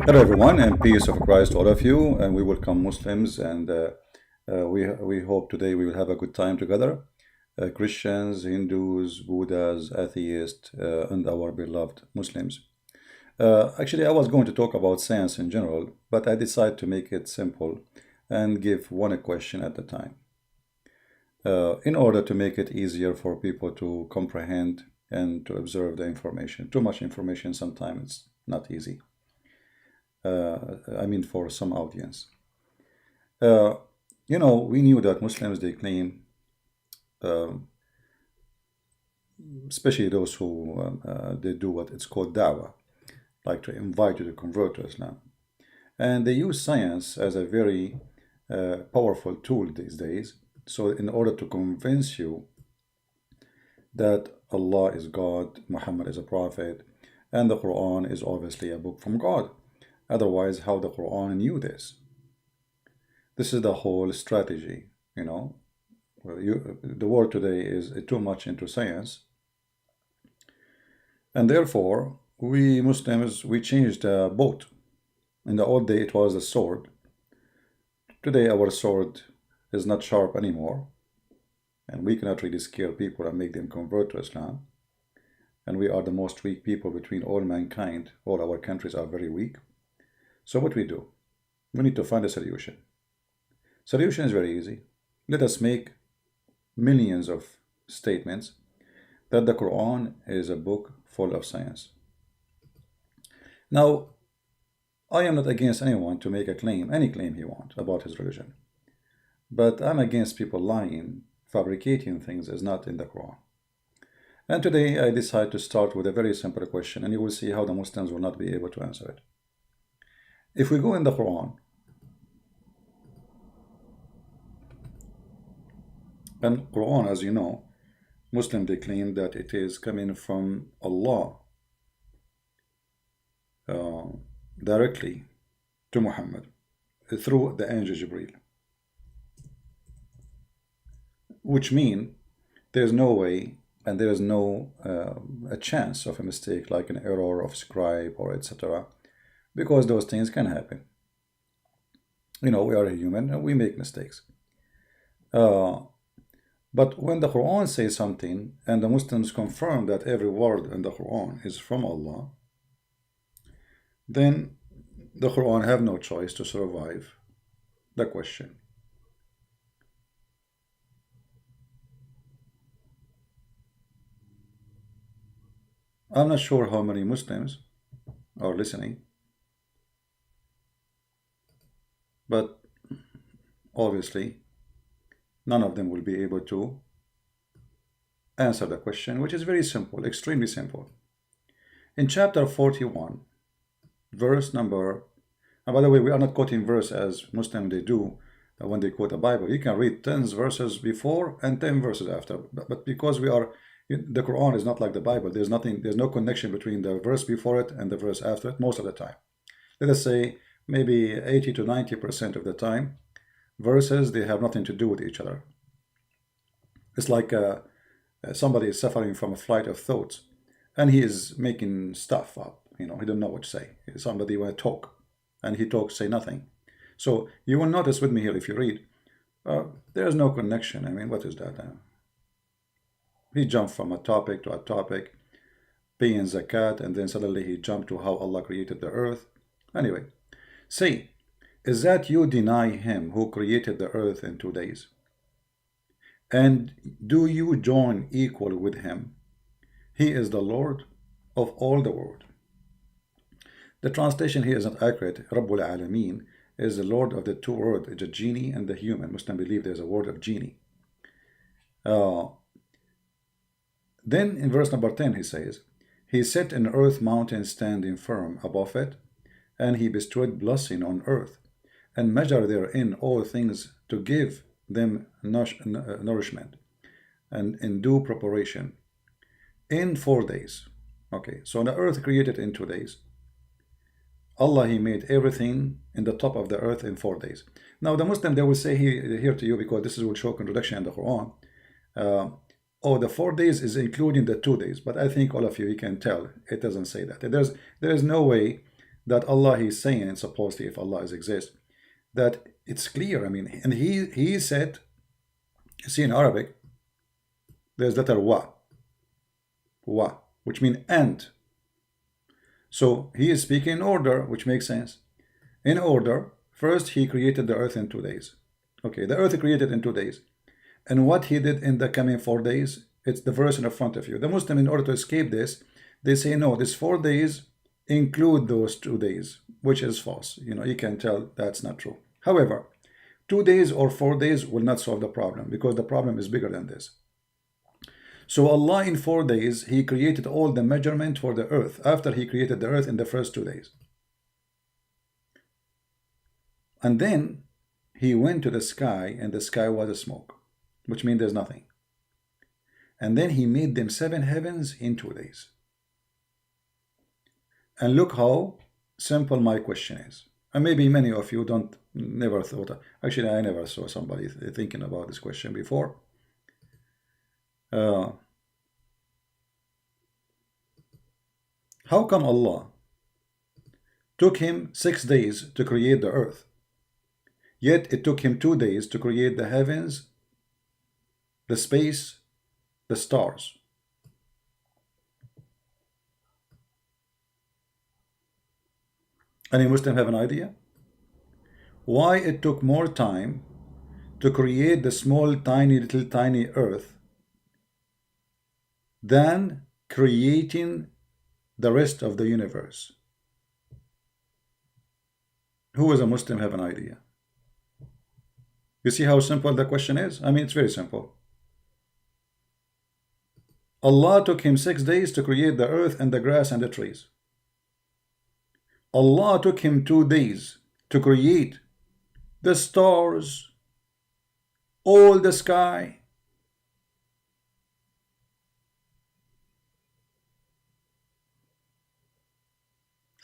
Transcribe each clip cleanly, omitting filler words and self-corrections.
Hello, everyone, and peace of Christ to all of you. And we welcome Muslims, and we hope today we will have a good time together. Christians, Hindus, Buddhas, atheists, and our beloved Muslims. Actually, I was going to talk about science in general, but I decided to make it simple and give one question at a time. In order to make it easier for people to comprehend and to observe the information. Too much information sometimes it's not easy. I mean, for some audience. Uh, we knew that Muslims, they claim, um, especially those who they do what it's called da'wah, like to invite you to convert to Islam. And they use science as a very powerful tool these days. So in order to convince you that Allah is God, Muhammad is a prophet, and the Quran is obviously a book from God. Otherwise, how the Quran knew this? This is the whole strategy, you know. The world today is too much into science, and therefore we Muslims we changed the boat. In the old day, it was a sword. Today, our sword is not sharp anymore, and we cannot really scare people and make them convert to Islam. And we are the most weak people between all mankind. All our countries are very weak. So what we do? We need to find a solution. Solution is very easy. Let us make millions of statements that the Quran is a book full of science. Now, I am not against anyone to make a claim, any claim he wants about his religion. But I'm against people lying, fabricating things as not in the Quran. And today I decide to start with a very simple question, and you will see how the Muslims will not be able to answer it. If we go in the Quran, and Quran, as you know, Muslims they claim that it is coming from Allah directly to Muhammad through the angel Jibreel, which means there's no way and there is no a chance of a mistake like an error of scribe or etc. because those things can happen. You know, we are human and we make mistakes. But when the Quran says something and the Muslims confirm that every word in the Quran is from Allah, then the Quran have no choice to survive the question. I'm not sure how many Muslims are listening, but obviously none of them will be able to answer the question, which is very simple, extremely simple. In chapter 41, verse number, and by the way, we are not quoting verse as Muslims they do when they quote the Bible. You can read 10 verses before and 10 verses after, but because we are, the Quran is not like the Bible. There's no connection between the verse before it and the verse after it most of the time. Let us say maybe 80 to 90% of the time, verses, they have nothing to do with each other. It's like somebody is suffering from a flight of thoughts and he is making stuff up. You know, he don't know what to say. Somebody want to talk and he talks, say nothing. So you will notice with me here, if you read, there is no connection. I mean, what is that? He jumped from a topic to a topic, paying zakat, and then suddenly he jumped to how Allah created the earth. Anyway, say, is that you deny him who created the earth in 2 days? And do you join equal with him? He is the Lord of all the world. The translation here is not accurate. Rabbul Alameen is the Lord of the two worlds, the genie and the human. Muslims believe there's a word of genie. Then in verse number 10 he says, he set an earth mountain standing firm above it, and he bestowed blessing on earth, and measured therein all things to give them nourishment, and in due preparation, in 4 days. Okay, so the earth created in 2 days. Allah, he made everything in the top of the earth in 4 days. Now the Muslim, they will say here to you, because this will show contradiction in the Quran, oh, the 4 days is including the 2 days. But I think all of you can tell it doesn't say that. There is no way that Allah, He's saying, and supposedly if Allah is exist, that it's clear. I mean, and he said, you see in Arabic, there's letter wa, which means and. So he is speaking in order, which makes sense. In order, first he created the earth in 2 days. Okay, the earth created in 2 days. And what he did in the coming 4 days, it's the verse in front of you. The Muslim, in order to escape this, they say, no, this 4 days include those 2 days, which is false. You know, you can tell that's not true. However, 2 days or 4 days will not solve the problem, because the problem is bigger than this. So Allah in 4 days, He created all the measurement for the earth after He created the earth in the first 2 days. And then He went to the sky, and the sky was a smoke, which means there's nothing. And then He made them 7 heavens in 2 days. And look how simple my question is. And maybe many of you never thought, actually I never saw somebody thinking about this question before. How come Allah took Him 6 days to create the earth, yet it took Him 2 days to create the heavens, the space, the stars? Any Muslim have an idea? Why it took more time to create the small, tiny earth than creating the rest of the universe? Who is a Muslim have an idea? You see how simple the question is? I mean, it's very simple. Allah took Him 6 days to create the earth and the grass and the trees. Allah took Him 2 days to create the stars, all the sky.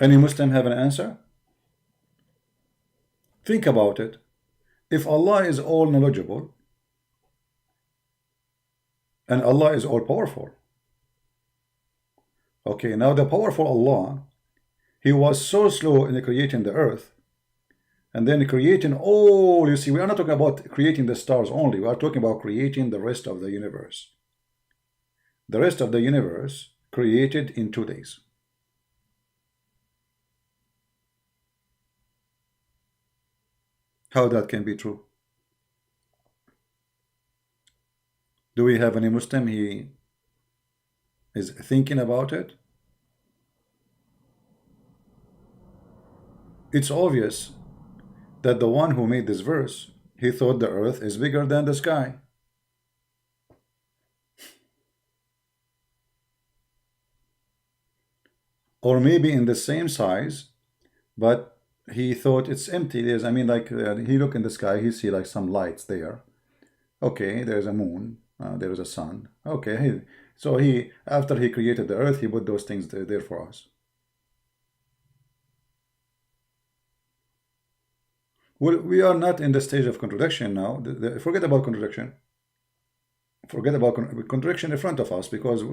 Any Muslim have an answer? Think about it. If Allah is all knowledgeable and Allah is all powerful, okay, now the powerful Allah, He was so slow in creating the earth, and then creating all, you see, we are not talking about creating the stars only, we are talking about creating the rest of the universe. The rest of the universe created in 2 days. How that can be true? Do we have any Muslim he is thinking about it? It's obvious that the one who made this verse, he thought the earth is bigger than the sky. Or maybe in the same size, but he thought it's empty. There's, I mean, like he look in the sky, he see like some lights there. Okay, there's a moon, there is a sun. Okay, so after he created the earth, he put those things there for us. Well, we are not in the stage of contradiction now. Forget about contradiction. Forget about contradiction in front of us, because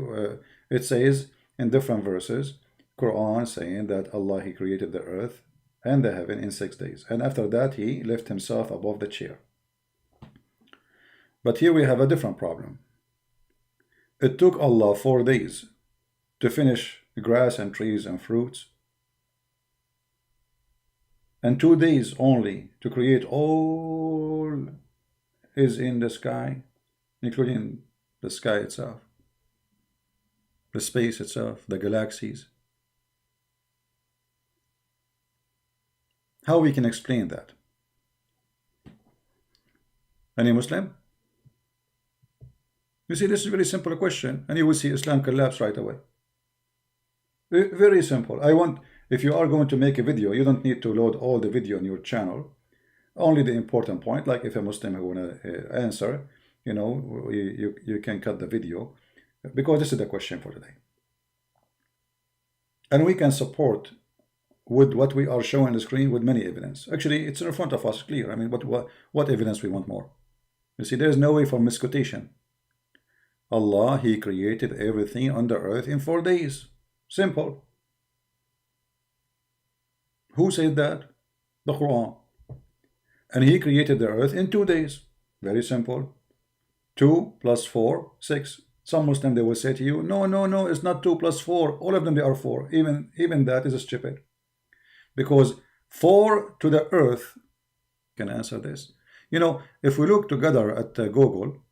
it says in different verses, Quran saying that Allah, He created the earth and the heaven in 6 days, and after that He left Himself above the chair. But here we have a different problem. It took Allah 4 days to finish grass and trees and fruits, and 2 days only to create all is in the sky, including the sky itself, the space itself, the galaxies. How we can explain that? Any Muslim? You see, this is a very simple question, and you will see Islam collapse right away. Very simple. If you are going to make a video, you don't need to load all the video on your channel. Only the important point, like if a Muslim who want to answer, you know, you can cut the video, because this is the question for today. And we can support with what we are showing on the screen with many evidence. Actually, it's in front of us, clear. I mean, what evidence we want more? You see, there's no way for misquotation. Allah, He created everything on the earth in 4 days. Simple. Who said that? The Quran. And he created the earth in 2 days. Very simple. 2 plus 4, 6. Some Muslim, they will say to you, no, no, no, it's not 2 plus 4. All of them, they are 4. Even that is stupid. Because 4 to the earth can answer this. You know, if we look together at Google,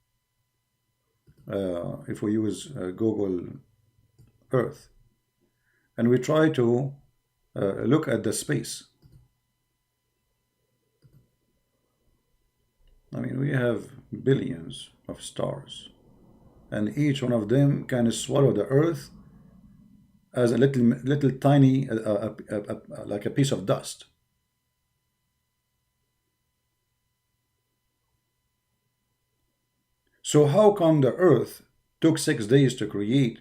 if we use Google Earth, and we try to look at the space. I mean, we have billions of stars, and each one of them can swallow the Earth as a little tiny, like a piece of dust. So how come the Earth took 6 days to create,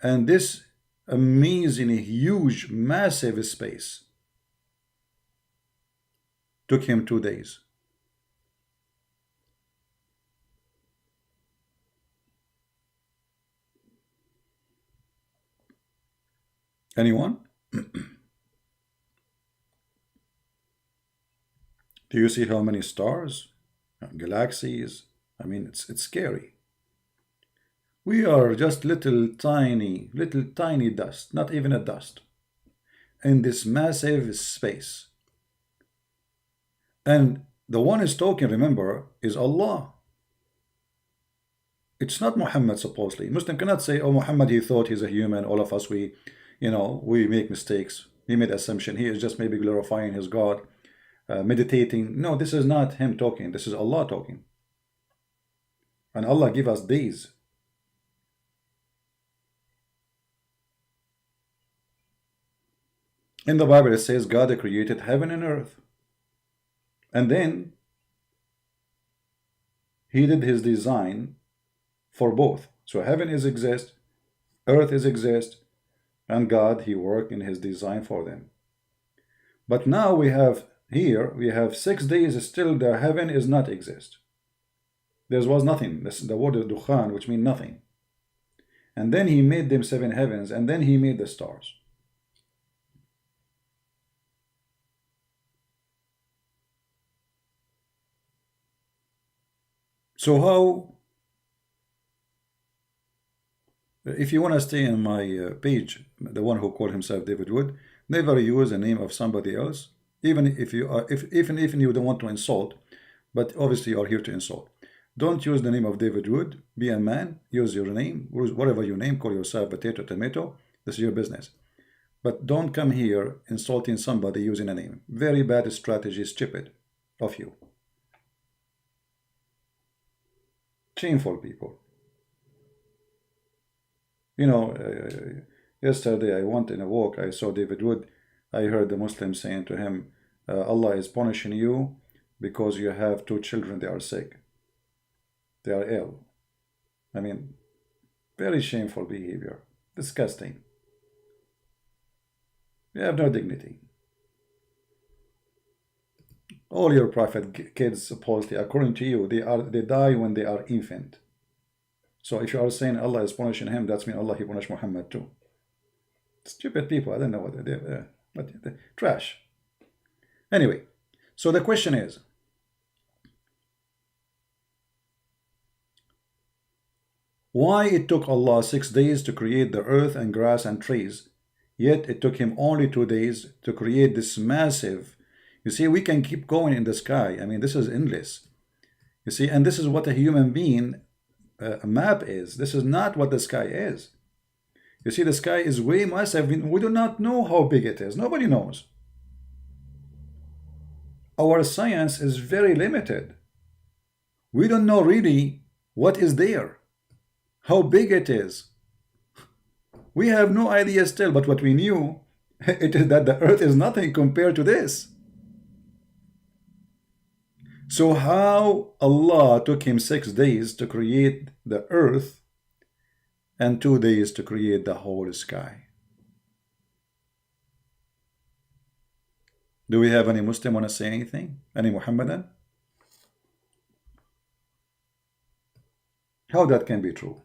and this amazingly huge, massive space took him 2 days? Anyone? Do you see how many stars, galaxies? I mean, it's scary. We are just little tiny dust, not even a dust, in this massive space. And the one is talking, remember, is Allah. It's not Muhammad, supposedly. Muslim cannot say, oh, Muhammad, he thought he's a human. All of us, we make mistakes. He made assumption. He is just maybe glorifying his God, meditating. No, this is not him talking. This is Allah talking. And Allah give us days. In the Bible, it says God created heaven and earth. And then he did his design for both. So heaven is exist, earth is exist, and God, he worked in his design for them. But now we have 6 days, still the heaven is not exist. There was nothing. This, the word dukhan, which means nothing. And then he made them 7 heavens, and then he made the stars. So how, if you want to stay in my page, the one who called himself David Wood, never use the name of somebody else, even if you are, even if you don't want to insult, but obviously you are here to insult. Don't use the name of David Wood. Be a man. Use your name, whatever your name. Call yourself potato, tomato. This is your business. But don't come here insulting somebody using a name. Very bad strategy, stupid of you. Shameful people. You know, yesterday I went in a walk. I saw David Wood. I heard the Muslim saying to him, Allah is punishing you because you have 2 children. They are sick. They are ill. I mean, very shameful behavior. Disgusting. You have no dignity. All your prophet kids, supposedly, according to you, they die when they are infant. So if you are saying Allah is punishing him, that's mean Allah, he punished Muhammad too. Stupid people. I don't know what they're trash. Anyway, so the question is, why it took Allah 6 days to create the earth and grass and trees, yet it took him only 2 days to create this massive. You see, we can keep going in the sky. I mean, this is endless. You see, and this is what a human being map is. This is not what the sky is. You see, the sky is way massive. We do not know how big it is. Nobody knows. Our science is very limited. We don't know really what is there, how big it is. We have no idea still, but what we knew, it is that the earth is nothing compared to this. So how Allah took him 6 days to create the earth and 2 days to create the whole sky? Do we have any Muslim want to say anything? Any Muhammadan? How that can be true?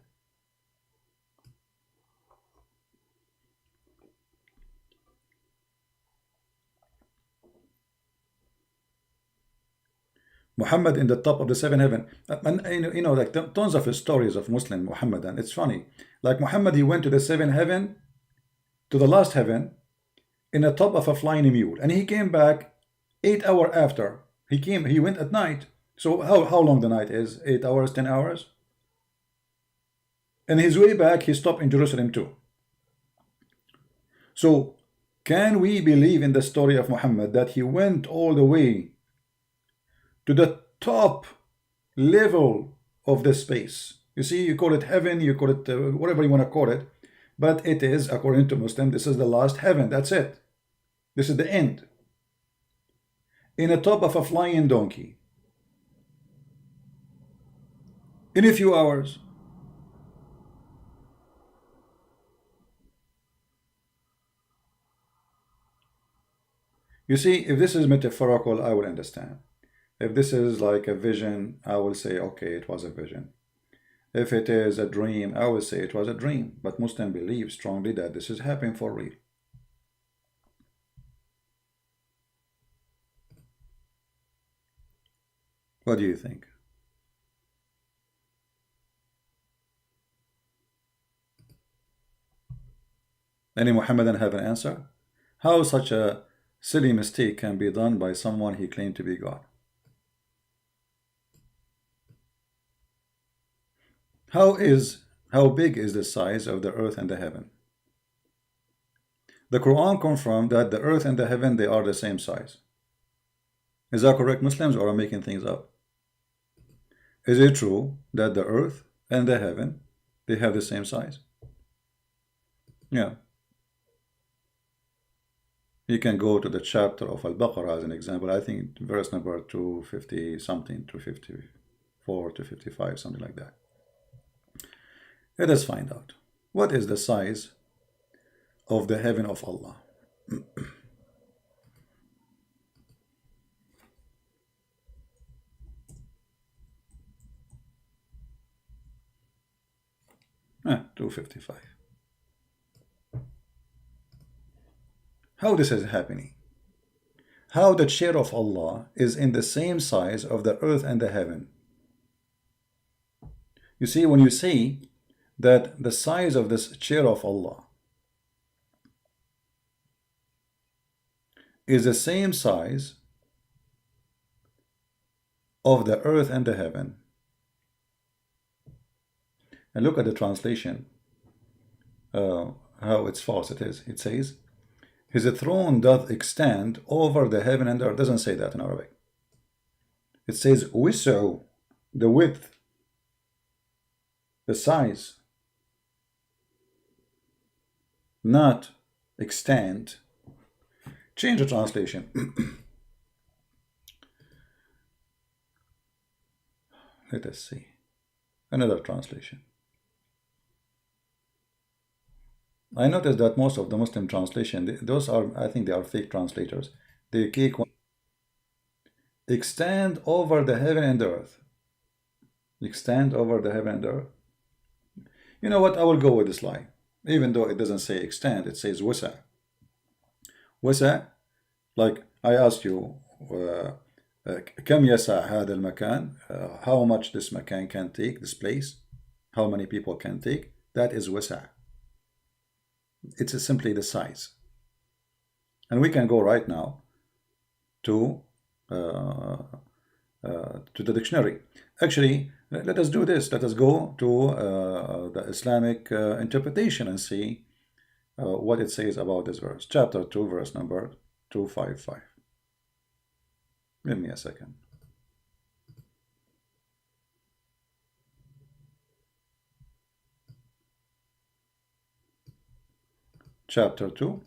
Muhammad in the top of the seven heaven. And like tons of stories of Muslim Muhammadan. It's funny. Like Muhammad, he went to the seven heaven, to the last heaven, in the top of a flying mule, and he came back 8 hours after. He went at night. So how long the night is? 8 hours, 10 hours. And his way back, he stopped in Jerusalem too. So can we believe in the story of Muhammad that he went all the way to the top level of the space? You see, you call it heaven, you call it whatever you want to call it, but it is, according to Muslim, this is the last heaven. That's it. This is the end. In the top of a flying donkey. In a few hours. You see, if this is metaphorical, I will understand. If this is like a vision, I will say, okay, it was a vision. If it is a dream, I will say it was a dream. But Muslims believe strongly that this is happening for real. What do you think? Any Muhammadan have an answer? How such a silly mistake can be done by someone he claimed to be God? How big is the size of the earth and the heaven? The Quran confirmed that the earth and the heaven, they are the same size. Is that correct, Muslims, or am I making things up? Is it true that the earth and the heaven, they have the same size? Yeah. You can go to the chapter of Al-Baqarah as an example. I think verse number 250 something, 254, 255, something like that. Let us find out. What is the size of the heaven of Allah? 255. How this is happening? How the chair of Allah is in the same size of the earth and the heaven? You see, when you see that the size of this chair of Allah is the same size of the earth and the heaven, and look at the translation, how it's false it is. It says, his throne doth extend over the heaven and earth. It doesn't say that in Arabic. It says wis'u, the width, the size, not extend. Change the translation. Let us see. Another translation. I noticed that most of the Muslim translation, those are, I think they are fake translators. They keep extend over the heaven and the earth. Extend over the heaven and the earth. You know what? I will go with this lie. Even though it doesn't say extend, it says wasa. Wasa, like I asked you, كم يسع هذا المكان? How much this makan can take, this place? How many people can take? That is wasa. It's simply the size. And we can go right now to the dictionary. Actually, let us do this. Let us go to the Islamic interpretation and see what it says about this verse. Chapter 2, verse number 255. Give me a second. Chapter 2,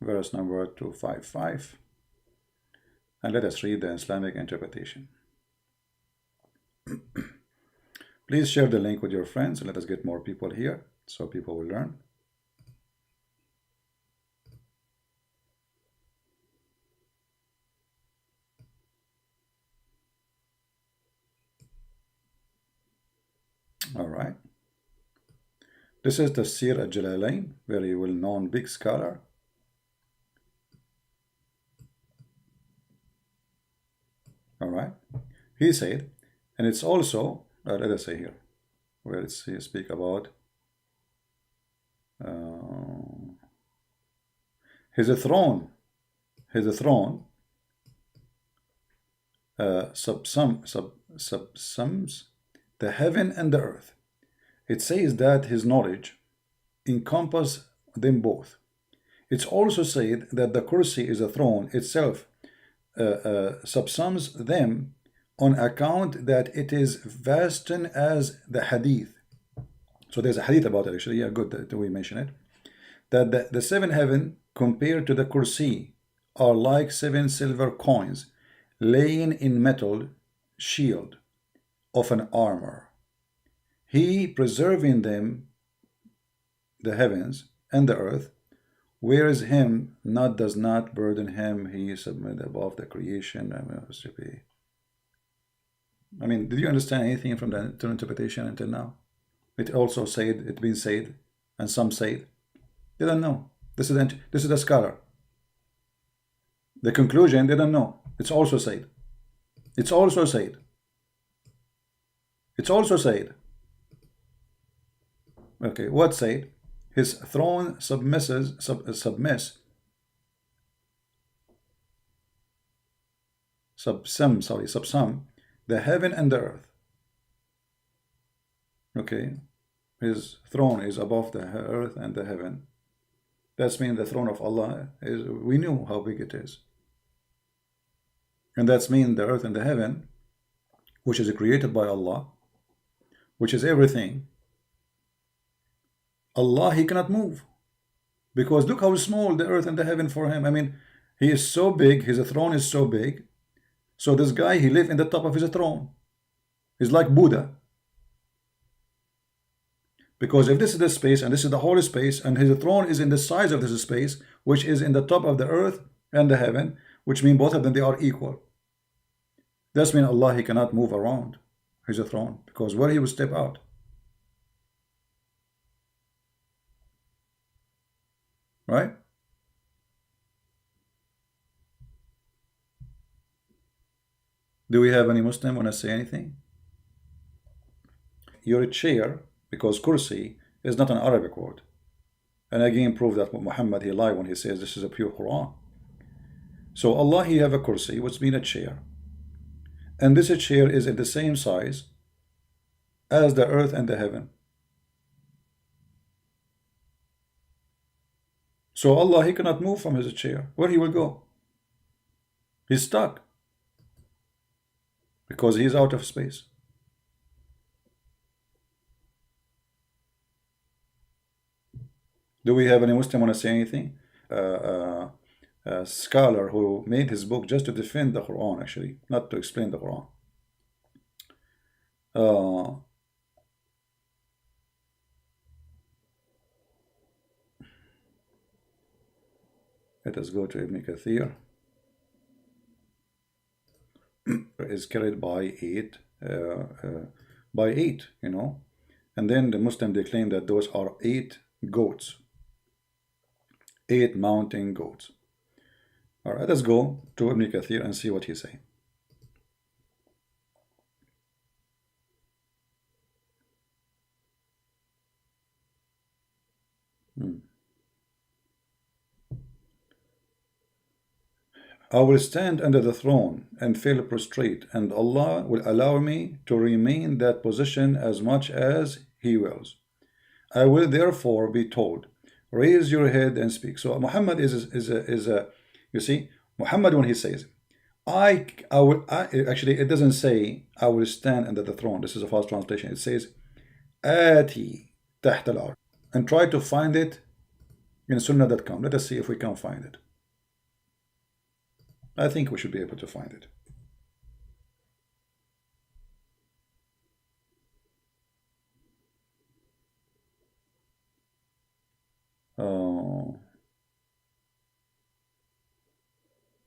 verse number 255. And let us read the Islamic interpretation. Please share the link with your friends and let us get more people here so people will learn. All right. This is Tafsir al-Jalalain, very well-known big scholar. All right. He said, and it's also, let us say here, where it's he speak about his throne. His throne subsums the heaven and the earth. It says that his knowledge encompasses them both. It's also said that the kursi is a throne itself subsums them on account that it is vast as the hadith. So there's a hadith about it actually. Yeah, good that we mention it. That the seven heaven compared to the kursi are like 7 silver coins laying in metal shield of an armor. He preserving them, the heavens and the earth, whereas him not does not burden him, he submit above the creation. I mean, did you understand anything from the interpretation until now? It also said, it's been said, and some said. They don't know. This is the scholar. The conclusion, they don't know. It's also said. It's also said. It's also said. Okay, what said? His throne subsum the heaven and the earth. Okay, his throne is above the earth and the heaven. That's mean the throne of Allah is, we knew how big it is. And that's mean the earth and the heaven, which is created by Allah, which is everything. Allah, he cannot move. Because look how small the earth and the heaven for him. I mean, he is so big, his throne is so big. So this guy, he lives in the top of his throne. He's like Buddha. Because if this is the space, and this is the whole space, and his throne is in the size of this space, which is in the top of the earth and the heaven, which mean both of them, they are equal. That's mean Allah, he cannot move around his throne, because where he will step out. Right? Do we have any Muslim want to say anything? Your chair, because kursi is not an Arabic word. And again, prove that Muhammad, he lied when he says this is a pure Quran. So Allah, he have a kursi, which means a chair. And this chair is in the same size as the earth and the heaven. So Allah, he cannot move from his chair. Where he will go? He's stuck. Because he is out of space. Do we have any Muslim want to say anything? A scholar who made his book just to defend the Quran, actually, not to explain the Quran. Let us go to Ibn Kathir. Is carried by eight, you know, and then the Muslim, they claim that those are 8 goats, 8 mountain goats. All right, let's go to Ibn Kathir and see what he say. I will stand under the throne and feel prostrate, and Allah will allow me to remain that position as much as He wills. I will therefore be told, raise your head and speak. So Muhammad is a you see, Muhammad, when he says, actually, it doesn't say I will stand under the throne. This is a false translation. It says Ati تحت الأرض, and try to find it in sunnah.com. Let us see if we can find it. I think we should be able to find it.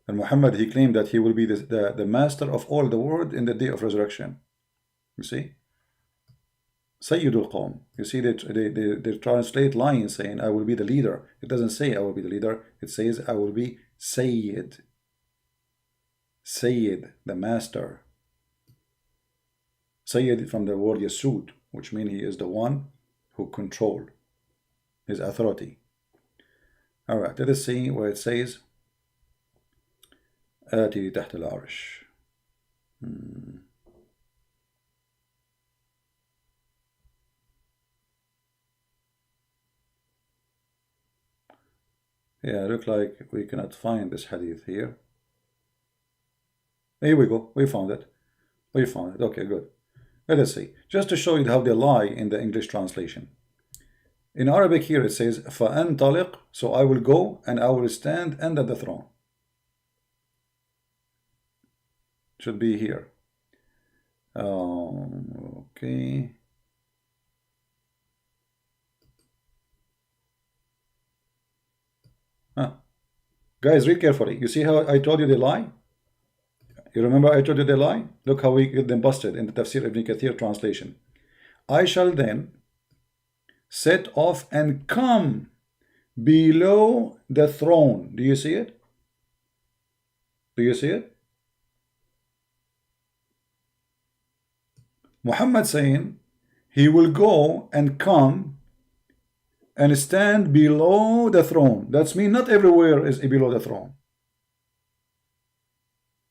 And Muhammad, he claimed that he will be the master of all the world in the day of resurrection. You see? Sayyidul Qawm. You see, they translate lines saying, I will be the leader. It doesn't say I will be the leader. It says, I will be Sayyid. Sayyid, the master. Sayyid from the word Yasud, which means he is the one who controlled his authority. All right, let us see where it says آتي تحت العرش. Yeah, look like we cannot find this hadith here. Here we go. We found it. We found it. Okay, good. Let us see. Just to show you how they lie in the English translation. In Arabic here it says فَأَنْطَلِقْ, so I will go and I will stand under the throne. Should be here. Okay. Guys, read carefully. You see how I told you they lie? You remember I told you they lie? Look how we get them busted in the Tafsir Ibn Kathir translation. I shall then set off and come below the throne. Do you see it? Do you see it? Muhammad saying he will go and come and stand below the throne. That's mean not everywhere is below the throne.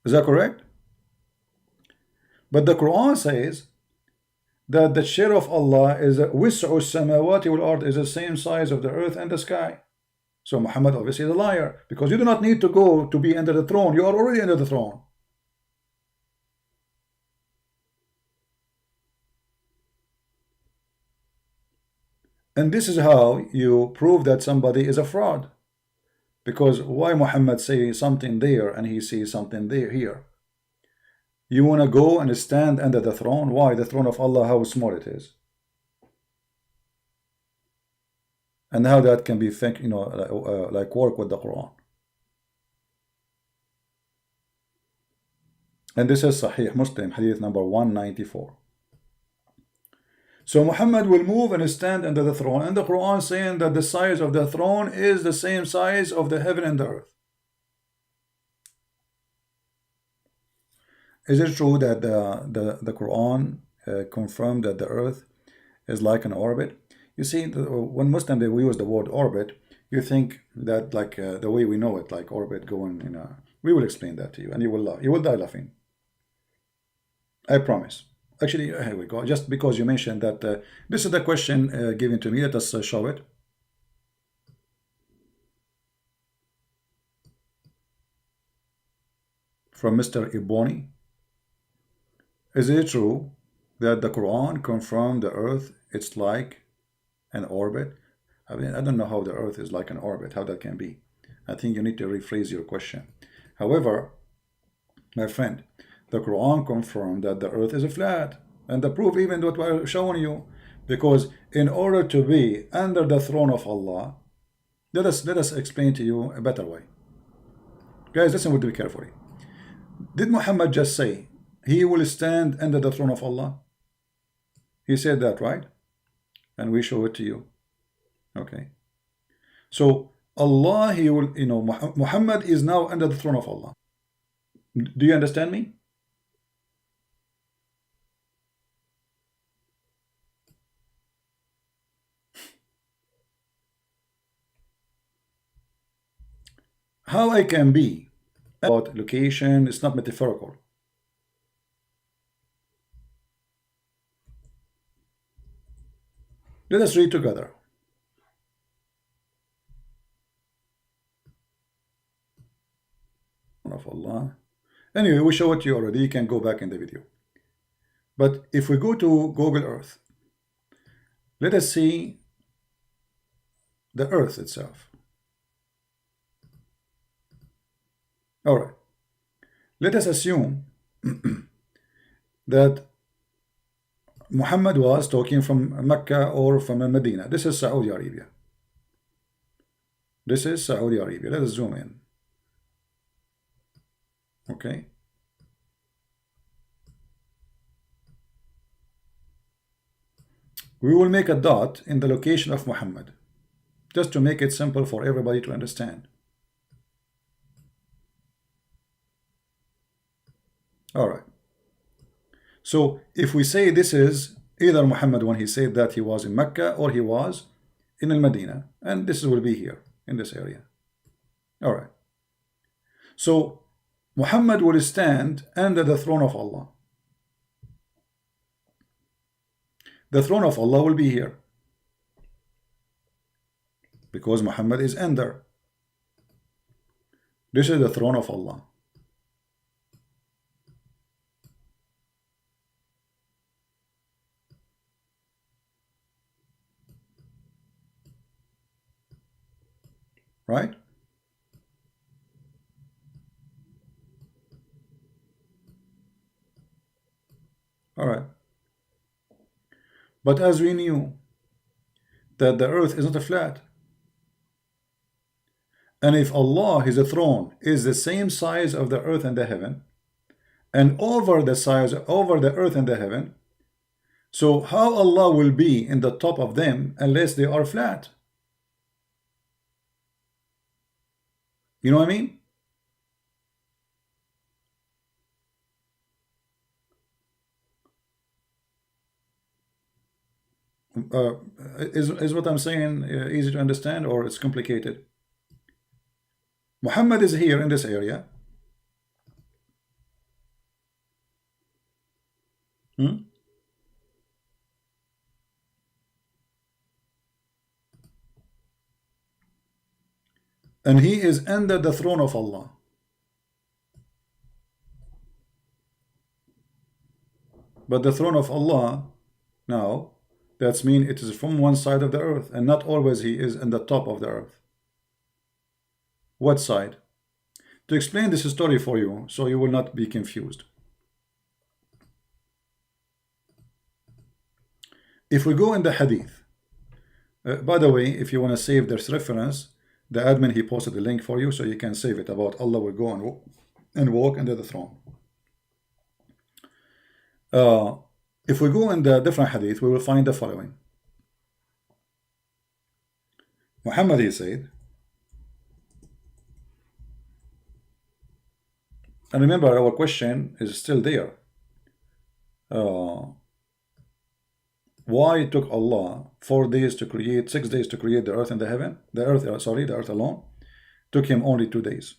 Is that correct? But the Quran says that the chair of Allah is وسع السماوات والأرض, is the same size of the earth and the sky. So Muhammad obviously is a liar, because you do not need to go to be under the throne. You are already under the throne. And this is how you prove that somebody is a fraud. Because why Muhammad say something there and he sees something there here? You want to go and stand under the throne? Why? The throne of Allah, how small it is. And how that can be, you know, like work with the Quran. And this is Sahih Muslim, hadith number 194. So Muhammad will move and stand under the throne, and the Quran saying that the size of the throne is the same size of the heaven and the earth. Is it true that the Quran confirmed that the earth is like an orbit? You see, when Muslim they use the word orbit, you think that like the way we know it, like orbit going in a... We will explain that to you, and you will laugh. You will die laughing. I promise. Actually, here we go. Just because you mentioned that this is the question given to me, let us show it. From Mr. Iboni. Is it true that the Quran confirmed the earth it's like an orbit? I mean, I don't know how the earth is like an orbit, how that can be. I think you need to rephrase your question. However, my friend, the Quran confirmed that the earth is flat, and the proof even what we're showing you, because in order to be under the throne of Allah, let us explain to you a better way. Guys, listen with me carefully. Did Muhammad just say he will stand under the throne of Allah? He said that, right? And we show it to you. Okay. So Allah, he will, you know, Muhammad is now under the throne of Allah. Do you understand me? How I can be about location, it's not metaphorical. Let us read together. Of Allah. Anyway, we show it to you already. You can go back in the video. But if we go to Google Earth, let us see the Earth itself. All right. Let us assume that Muhammad was talking from Mecca or from Medina. This is Saudi Arabia. This is Saudi Arabia. Let us zoom in. Okay. We will make a dot in the location of Muhammad, just to make it simple for everybody to understand. All right. So if we say this is either Muhammad when he said that he was in Mecca or he was in Al-Madinah, and this will be here in this area. All right. So Muhammad will stand under the throne of Allah. The throne of Allah will be here because Muhammad is under. This is the throne of Allah. Right? All right. But as we knew that the earth is not a flat, and if Allah, his throne, is the same size of the earth and the heaven, and over the size over the earth and the heaven, so how Allah will be in the top of them unless they are flat? You know what I mean? Is what I'm saying easy to understand, or it's complicated? Muhammad is here in this area. And he is under the throne of Allah. But the throne of Allah, now, that's mean it is from one side of the earth, and not always he is in the top of the earth. What side? To explain this story for you, so you will not be confused. If we go in the hadith, by the way, if you want to save this reference, the admin, he posted the link for you, so you can save it about Allah will go and walk under the throne. If we go in the different hadith, we will find the following. Muhammad, he said, and remember our question is still there. Why it took Allah 4 days to create, 6 days to create the earth and the heaven? The earth alone. Took him only 2 days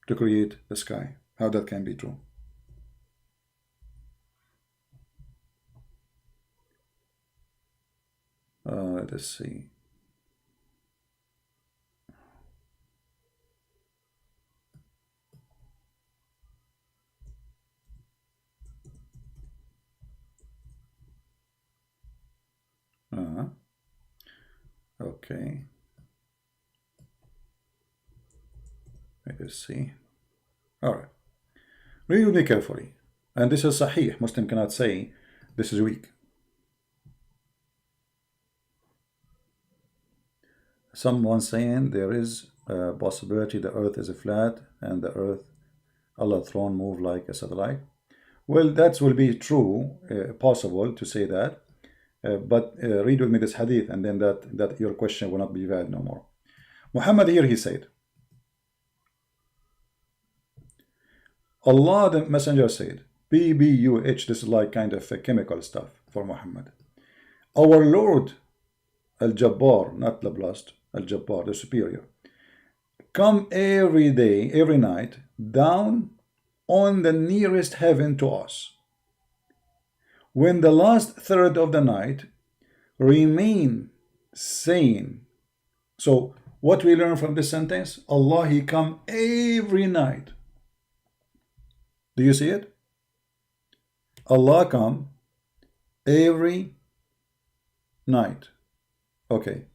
to create the sky. How that can be true? Let us see. Okay. Let us see. All right. Read with me carefully. And this is Sahih. Muslim cannot say this is weak. Someone saying there is a possibility the earth is flat and the earth, Allah's throne move like a satellite. Well, that will be true, possible to say that. But read with me this hadith, and then that your question will not be valid no more. Muhammad here, he said, Allah the messenger said, BBUH, this is like kind of chemical stuff for Muhammad. Our Lord, Al-Jabbar, not the blessed, Al-Jabbar, the superior, come every day, every night, down on the nearest heaven to us. When the last third of the night remain sane. So what we learn from this sentence? Allah, he come every night. Do you see it? Allah come every night. Okay,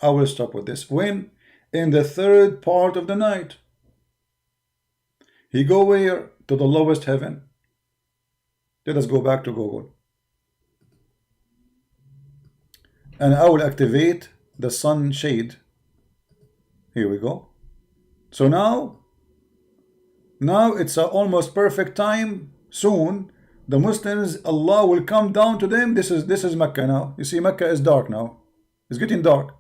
I will stop with this. When? In the third part of the night. He go where? To the lowest heaven. Let us go back to Google. And I will activate the sun shade. Here we go. So now it's an almost perfect time. Soon the Muslims, Allah will come down to them. This is Mecca now. You see, Mecca is dark now. It's getting dark.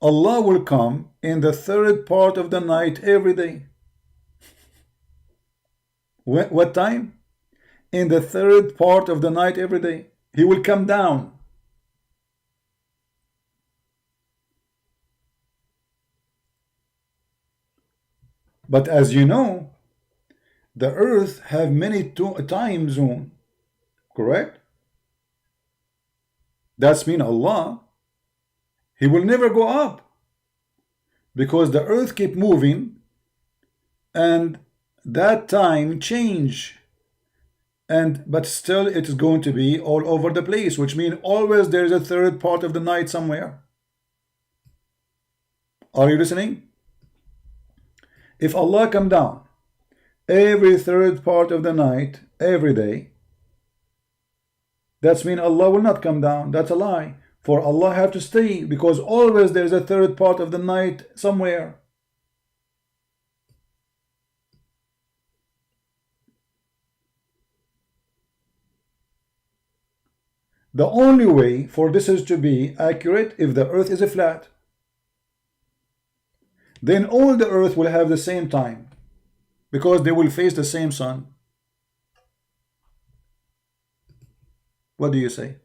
Allah will come in the third part of the night every day. What time? In the third part of the night every day. He will come down. But as you know, the earth have many time zone, correct? That's mean Allah, he will never go up, because the earth keep moving and that time change, and but still it is going to be all over the place, which means always there is a third part of the night somewhere. Are you listening? If Allah come down every third part of the night every day, that's mean Allah will not come down. That's a lie. For Allah have to stay, because always there is a third part of the night somewhere. The only way for this is to be accurate if the earth is a flat. Then all the earth will have the same time, because they will face the same sun. What do you say?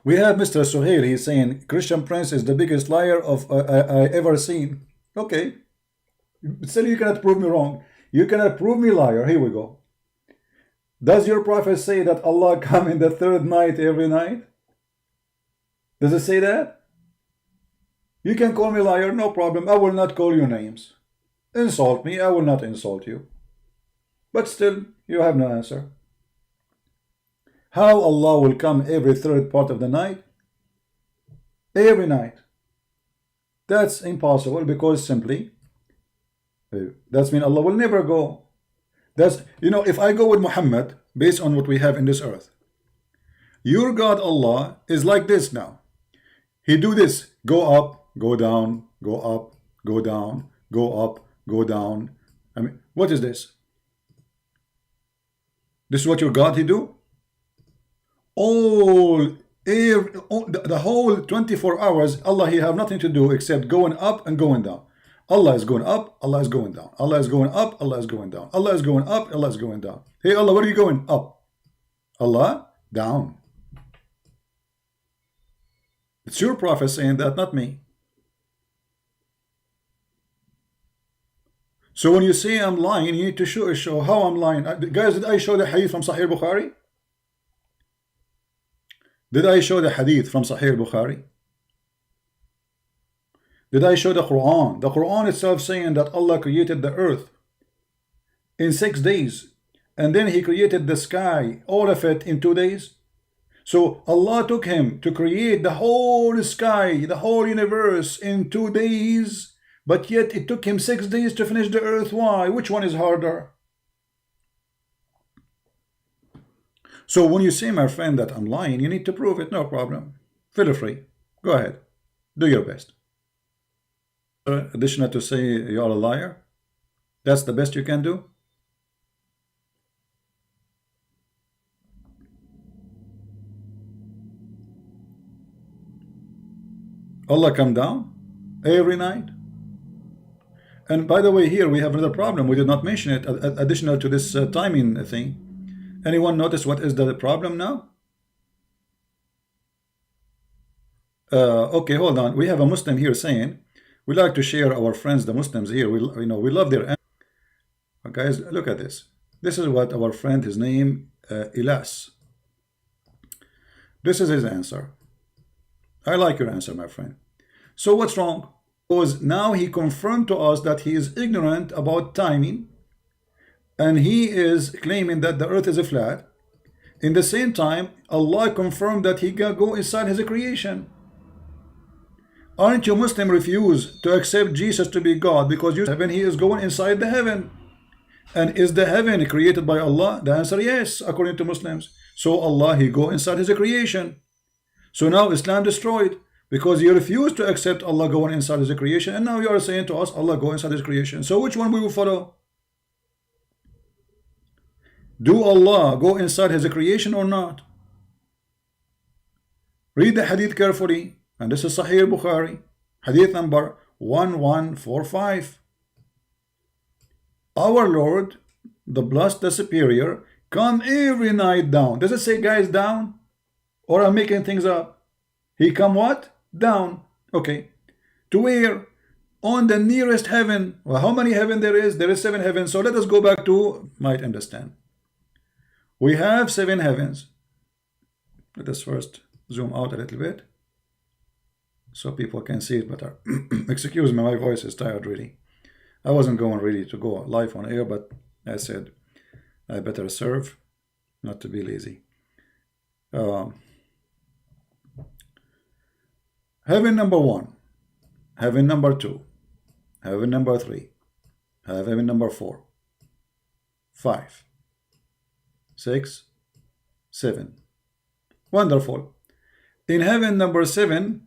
We have Mr. Suhail. He's saying Christian Prince is the biggest liar I ever seen. Okay, still you cannot prove me wrong. You cannot prove me liar. Here we go. Does your prophet say that Allah come in the third night every night? Does it say that? You can call me liar, no problem. I will not call you names. Insult me, I will not insult you. But still, you have no answer. How Allah will come every third part of the night? Every night. That's impossible, because simply, that's mean Allah will never go. That's, you know, if I go with Muhammad, based on what we have in this earth, your God Allah is like this now. He do this, go up, go down, go up, go down, go up, go down. I mean, what is this? This is what your God he do? The whole 24 hours, Allah he have nothing to do except going up and going down. Allah is going up, Allah is going down. Allah is going up, Allah is going down. Allah is going up, Allah is going down. Hey Allah, where are you going? Up. Allah, down. It's your prophet saying that, not me. So when you say I'm lying, you need to show how I'm lying. Guys, did I show the hadith from Sahih Bukhari? Did I show the hadith from Sahih Bukhari? Did I show the Quran? The Quran itself saying that Allah created the earth in 6 days, and then he created the sky, all of it in 2 days. So Allah took him to create the whole sky, the whole universe in 2 days, but yet it took him 6 days to finish the earth. Why? Which one is harder? So when you say, my friend, that I'm lying, you need to prove it. No problem. Feel free. Go ahead. Do your best. Additional to say you are a liar? That's the best you can do? Allah come down every night. And by the way, here we have another problem. We did not mention it, additional to this timing thing. Anyone notice what is the problem now? Okay, hold on. We have a Muslim here saying, we like to share our friends, the Muslims here. We love their. Guys, look at this. This is what our friend, his name, Ilas. This is his answer. I like your answer, my friend. So what's wrong? Because now he confirmed to us that he is ignorant about timing, and he is claiming that the earth is a flat. In the same time, Allah confirmed that he can go inside his creation. Aren't you Muslim refuse to accept Jesus to be God because you heaven, he is going inside the heaven? And is the heaven created by Allah? The answer yes, according to Muslims. So Allah, he go inside his creation. So now Islam destroyed, because you refuse to accept Allah going inside his creation, and now you are saying to us Allah go inside his creation. So which one we will follow? Do Allah go inside his creation or not? Read the hadith carefully, and this is Sahih Bukhari, hadith number 1145. Our Lord, the blessed, the superior, come every night down. Does it say guys down? Or I'm making things up? He come what? Down. Okay. To where? On the nearest heaven. Well, how many heaven there is? There is 7 heavens. So let us go back to, might understand. We have 7 heavens. Let us first zoom out a little bit so people can see it better. Excuse me, my voice is tired really. I wasn't going really to go live on air, but I said I better serve, not to be lazy. Heaven number 1, heaven number 2, heaven number 3, heaven number 4, 5, 6, 7. Wonderful. In heaven number 7,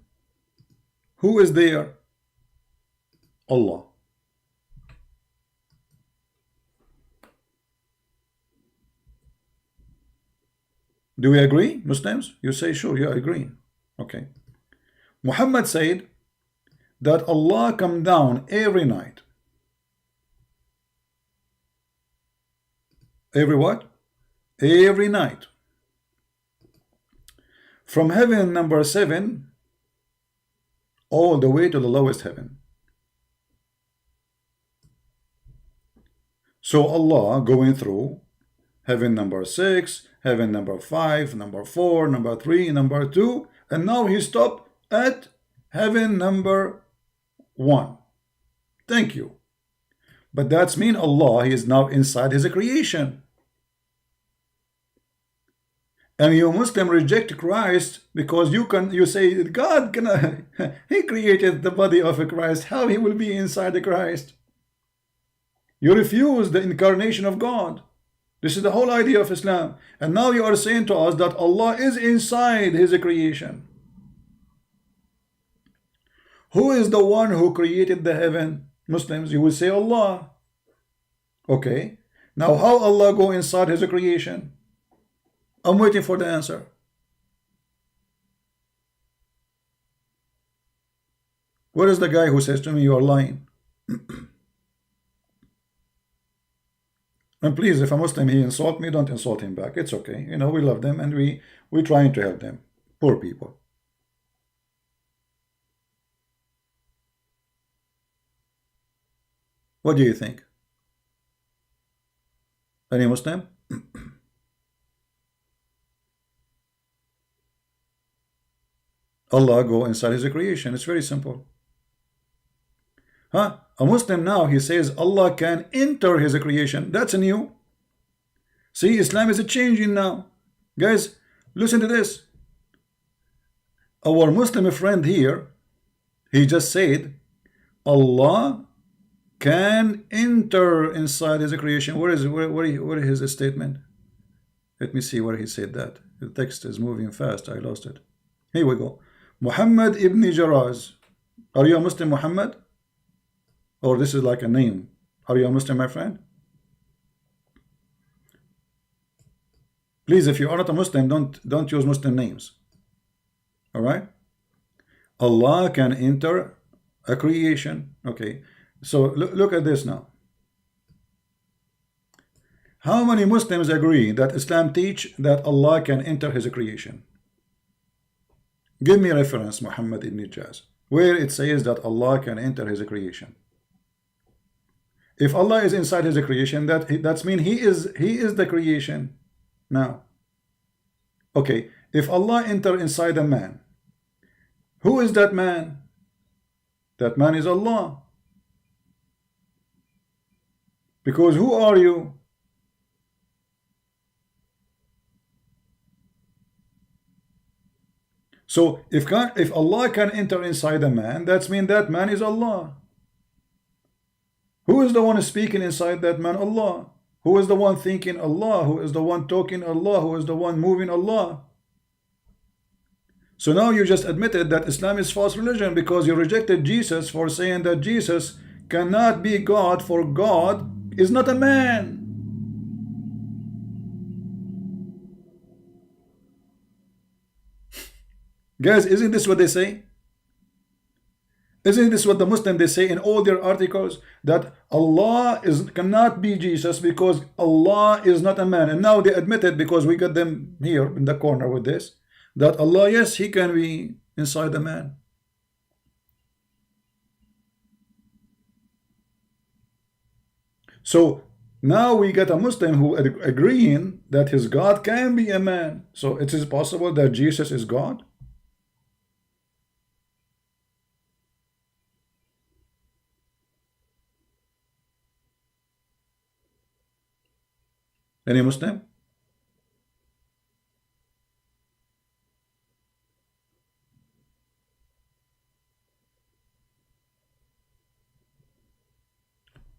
who is there? Allah. Do we agree, Muslims? You say sure, yeah, I agree. Okay. Muhammad said that Allah come down every night. Every what? Every night. From heaven number 7 all the way to the lowest heaven. So Allah going through heaven number 6, heaven number 5, number 4, number 3, number 2, and now he stopped at heaven number 1. Thank you. But that's mean Allah, he is now inside his creation. And you Muslim reject Christ because you say God can he created the body of a Christ. How he will be inside the Christ? You refuse the incarnation of God. This is the whole idea of Islam. And now you are saying to us that Allah is inside his creation. Who is the one who created the heaven? Muslims, you will say Allah. Okay. Now how Allah go inside his creation? I'm waiting for the answer. Where is the guy who says to me you are lying? And please, if a Muslim he insult me, don't insult him back. It's okay. You know, we love them and we trying to help them. Poor people. What do you think? Any Muslim? Allah go inside his creation. It's very simple. Huh? A Muslim now, he says Allah can enter his creation. That's new. See, Islam is changing now. Guys, listen to this. Our Muslim friend here, he just said Allah can enter inside his creation. Where is his statement? Let me see where he said that. The text is moving fast. I lost it. Here we go. Muhammad ibn Jaraz. Are you a Muslim, Muhammad? Or this is like a name. Are you a Muslim, my friend? Please, if you are not a Muslim, don't use Muslim names. All right? Allah can enter a creation. Okay. So look at this now. How many Muslims agree that Islam teach that Allah can enter his creation? Give me a reference, Muhammad ibn Jaraz, where it says that Allah can enter his creation. If Allah is inside his creation, that's mean he is the creation. Now, okay, if Allah enter inside a man, who is that man? That man is Allah. Because who are you? So if Allah can enter inside a man, that's mean that man is Allah. Who is the one speaking inside that man? Allah. Who is the one thinking? Allah. Who is the one talking? Allah. Who is the one moving? Allah. So now you just admitted that Islam is false religion because you rejected Jesus for saying that Jesus cannot be God, for God is not a man. Guys, isn't this what they say? Isn't this what the Muslims they say in all their articles, that Allah cannot be Jesus because Allah is not a man? And now they admit it because we got them here in the corner with this, that Allah, yes, he can be inside a man. So now we get a Muslim who agreeing that his God can be a man. So it is possible that Jesus is God. Any Muslim?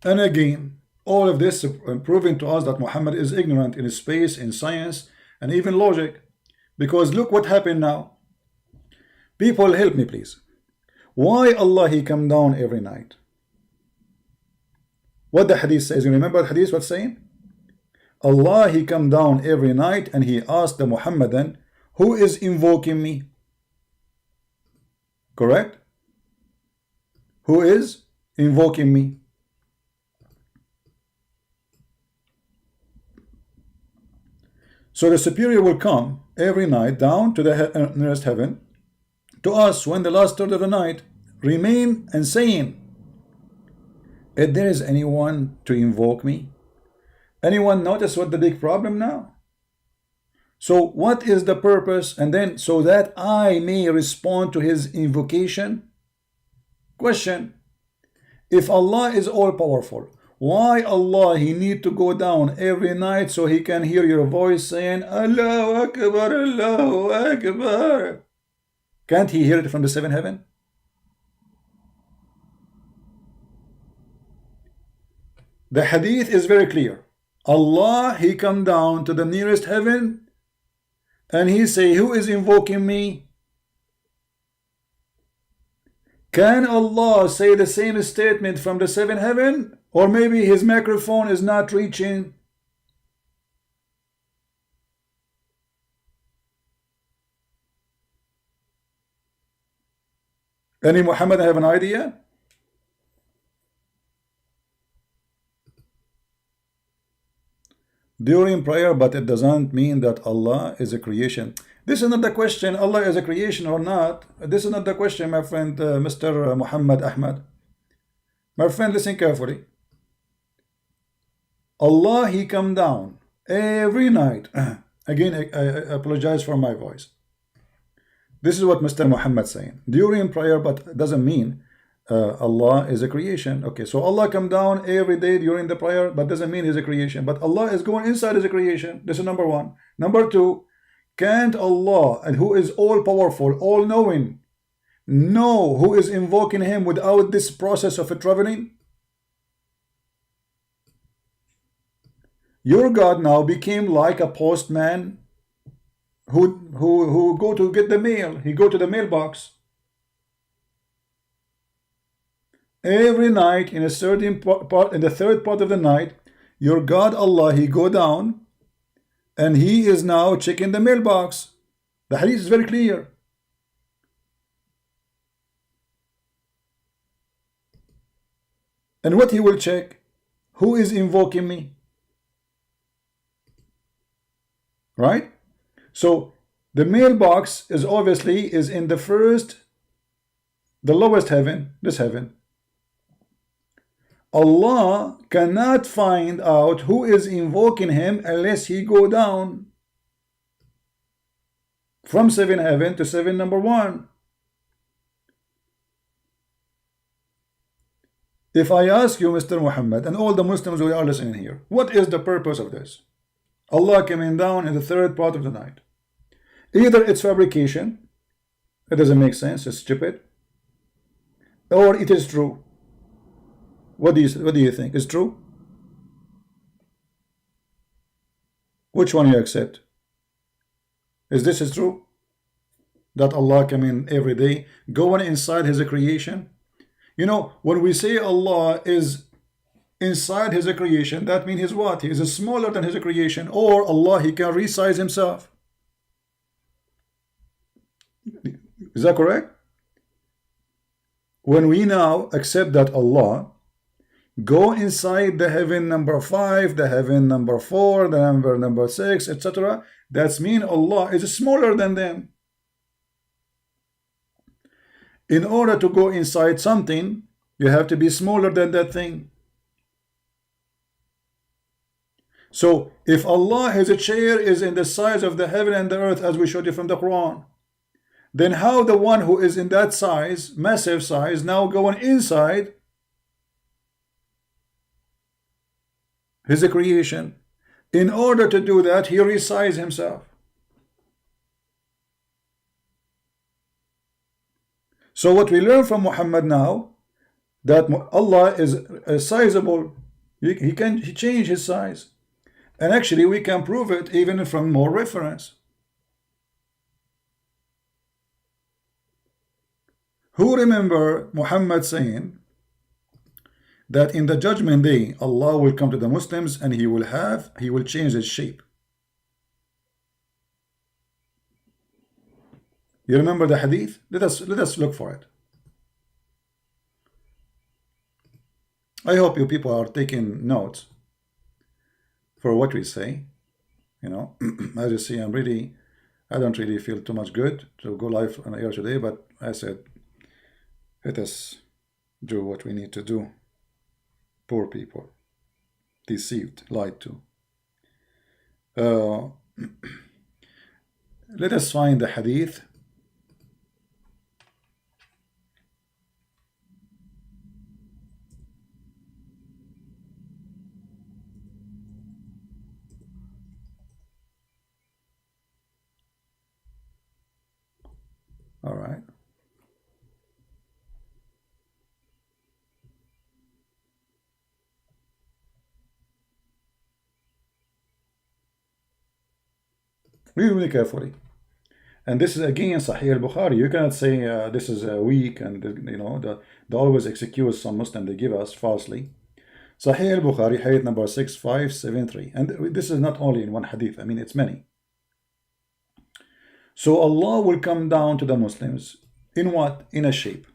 And again, all of this proving to us that Muhammad is ignorant in space, in science, and even logic. Because look what happened now. People, help me please. Why Allah he come down every night? What the hadith says, you remember the hadith what's saying? Allah he come down every night and he asked the Muhammadan, who is invoking me? Correct? Who is invoking me? So the superior will come every night down to the nearest heaven to us when the last third of the night remain and saying, if there is anyone to invoke me. Anyone notice what the big problem now? So what is the purpose? And then so that I may respond to his invocation. Question: if Allah is all powerful, why Allah he need to go down every night so he can hear your voice saying Allahu Akbar, Allahu Akbar? Can't he hear it from the seventh heaven? The hadith is very clear. Allah he come down to the nearest heaven and he say, who is invoking me? Can Allah say the same statement from the seventh heaven? Or maybe his microphone is not reaching? Any Muhammad have an idea? During prayer, but it doesn't mean that Allah is a creation. This is not the question, Allah is a creation or not. This is not the question, my friend, Mr. Muhammad Ahmad. My friend, listen carefully. Allah, he come down every night. Again, I apologize for my voice. This is what Mr. Muhammad saying. During prayer, but it doesn't mean Allah is a creation. Okay, so Allah come down every day during the prayer, but doesn't mean he's a creation. But Allah is going inside as a creation. This is number one. Number two, can't Allah, and who is all powerful, all knowing, know who is invoking him without this process of traveling? Your God now became like a postman who go to get the mail. He go to the mailbox. Every night in a certain part, in the third part of the night, your God Allah, he go down and he is now checking the mailbox. The hadith is very clear. And what he will check? Who is invoking me? Right? So the mailbox is obviously is in the first, the lowest heaven, this heaven. Allah cannot find out who is invoking him unless he go down from seven heaven to seven number one. If I ask you, Mr. Muhammad, and all the Muslims who are listening here, what is the purpose of this? Allah coming down in the third part of the night. Either it's fabrication, it doesn't make sense, it's stupid, or it is true. What do you think? Is true? Which one you accept? Is this true? That Allah come in every day, going inside his creation? You know, when we say Allah is inside his creation, that means he's what? He is smaller than his creation, or Allah, he can resize himself. Is that correct? When we now accept that Allah go inside the heaven number 5, the heaven number 4, the number 6, etc., that's mean Allah is smaller than them. In order to go inside something, you have to be smaller than that thing. So if Allah, his chair is in the size of the heaven and the earth, as we showed you from the Quran, then how the one who is in that size, massive size, now going inside his creation? In order to do that, he resizes himself. So what we learn from Muhammad now, that Allah is sizable. He change his size. And actually we can prove it even from more reference. Who remember Muhammad saying that in the judgment day Allah will come to the Muslims and he will change his shape? You remember the hadith? Let us look for it. I hope you people are taking notes for what we say. You know, as you see, I don't really feel too much good to go live on air today, but I said, let us do what we need to do. Poor people, deceived, lied to. Let us find the hadith. All right. Really carefully. And this is again Sahih al-Bukhari. You cannot say this is weak, and you know, they always excuse some Muslim they give us falsely. Sahih al-Bukhari, hadith number 6573. And this is not only in one hadith, I mean it's many. So Allah will come down to the Muslims in what? In a shape.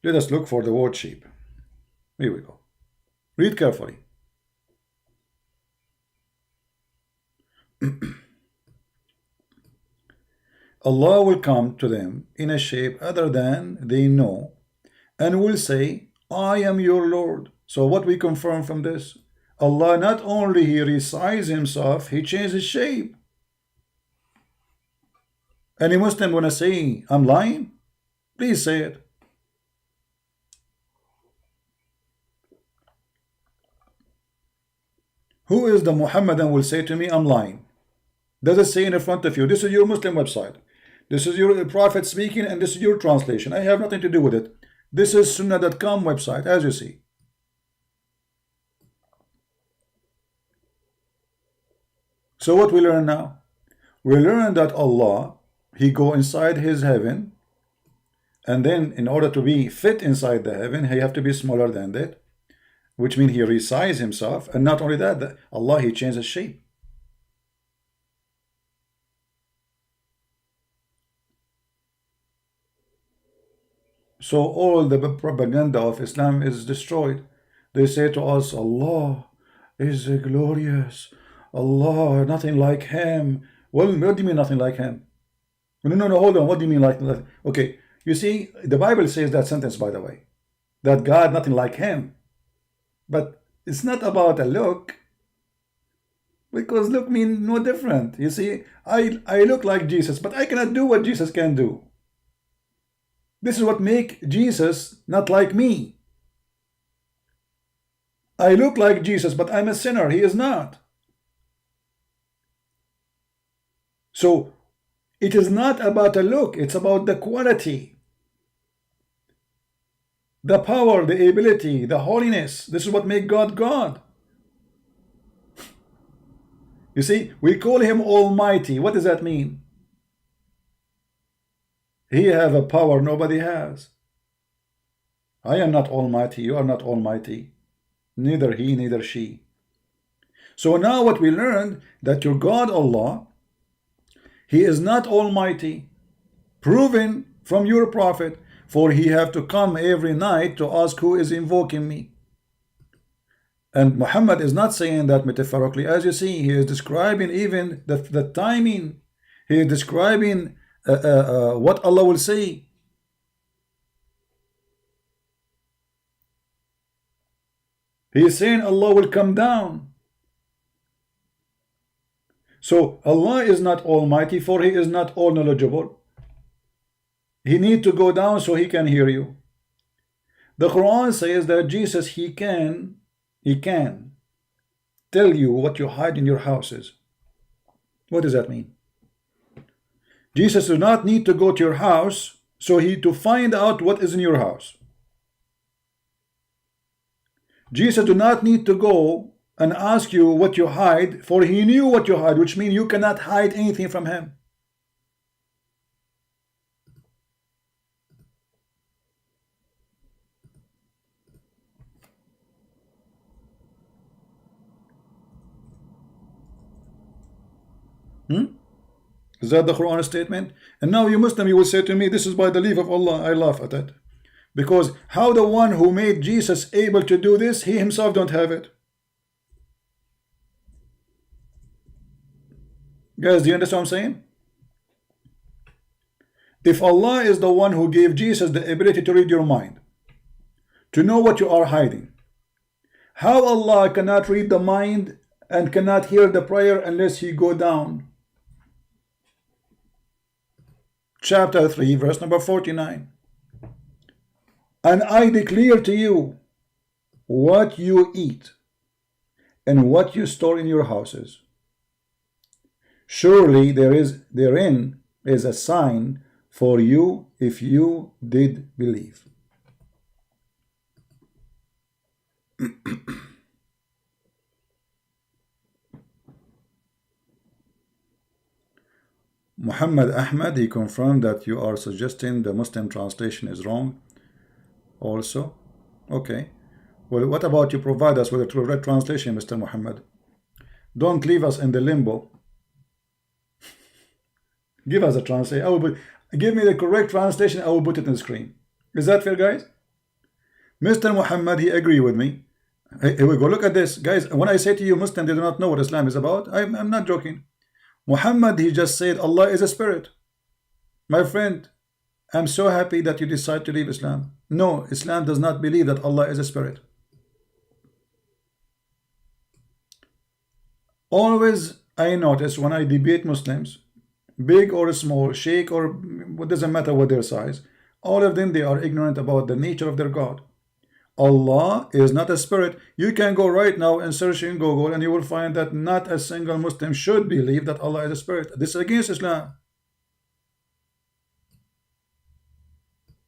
Let us look for the word shape. Here we go. Read carefully. Allah will come to them in a shape other than they know and will say, I am your Lord. So what we confirm from this? Allah not only he resizes himself, he changes shape. Any Muslim want to say I'm lying? Please say it. Who is the Muhammadan will say to me I'm lying? Does it say in front of you, this is your Muslim website, this is your prophet speaking, and this is your translation? I have nothing to do with it. This is sunnah.com website, as you see. So what we learn now? We learn that Allah, he go inside his heaven, and then in order to be fit inside the heaven, he have to be smaller than that, which means he resizes himself. And not only that, Allah, he changes shape. So all the propaganda of Islam is destroyed. They say to us, Allah is glorious, Allah, nothing like him. Well, what do you mean nothing like him? No, hold on. What do you mean like? Okay, you see, the Bible says that sentence, by the way, that God nothing like him. But it's not about a look, because look means no different. You see, I look like Jesus, but I cannot do what Jesus can do. This is what make Jesus not like me. I look like Jesus, but I'm a sinner. He is not. So it is not about a look, it's about the quality, the power, the ability, the holiness. This is what makes God God. You see, we call him Almighty. What does that mean? He have a power nobody has. I am not Almighty, you are not Almighty. Neither he, neither she. So now what we learned, that your God Allah, He is not almighty, proven from your prophet, for he have to come every night to ask who is invoking me. And Muhammad is not saying that metaphorically. As you see, he is describing even the timing. He is describing what Allah will say. He is saying Allah will come down. So Allah is not almighty, for he is not all knowledgeable. He need to go down so he can hear you. The Quran says that Jesus, he can tell you what you hide in your houses. What does that mean? Jesus does not need to go to your house so he to find out what is in your house. Jesus do not need to go and ask you what you hide, for he knew what you hide, which means you cannot hide anything from him. Is that the Quran statement? And now you Muslim, you will say to me, this is by the leave of Allah. I laugh at it. Because how the one who made Jesus able to do this, he himself don't have it? Guys, do you understand what I'm saying? If Allah is the one who gave Jesus the ability to read your mind, to know what you are hiding, how Allah cannot read the mind and cannot hear the prayer unless he go down? Chapter 3, verse number 49. And I declare to you what you eat and what you store in your houses. Surely therein is a sign for you if you did believe. Muhammad Ahmad, he confirmed that you are suggesting the Muslim translation is wrong also. Okay, well, what about you provide us with a correct translation, Mr. Muhammad? Don't leave us in the limbo. Give us a translation. Give me the correct translation. I will put it on the screen. Is that fair, guys? Mr. Muhammad, he agree with me. Here we go. Look at this, guys. When I say to you, Muslim, they do not know what Islam is about. I'm not joking. Muhammad, he just said Allah is a spirit. My friend, I'm so happy that you decide to leave Islam. No, Islam does not believe that Allah is a spirit. Always I notice when I debate Muslims, big or small, sheikh or what, doesn't matter what their size, all of them, they are ignorant about the nature of their God. Allah is not a spirit. You can go right now and search in Google and you will find that not a single Muslim should believe that Allah is a spirit. This is against Islam.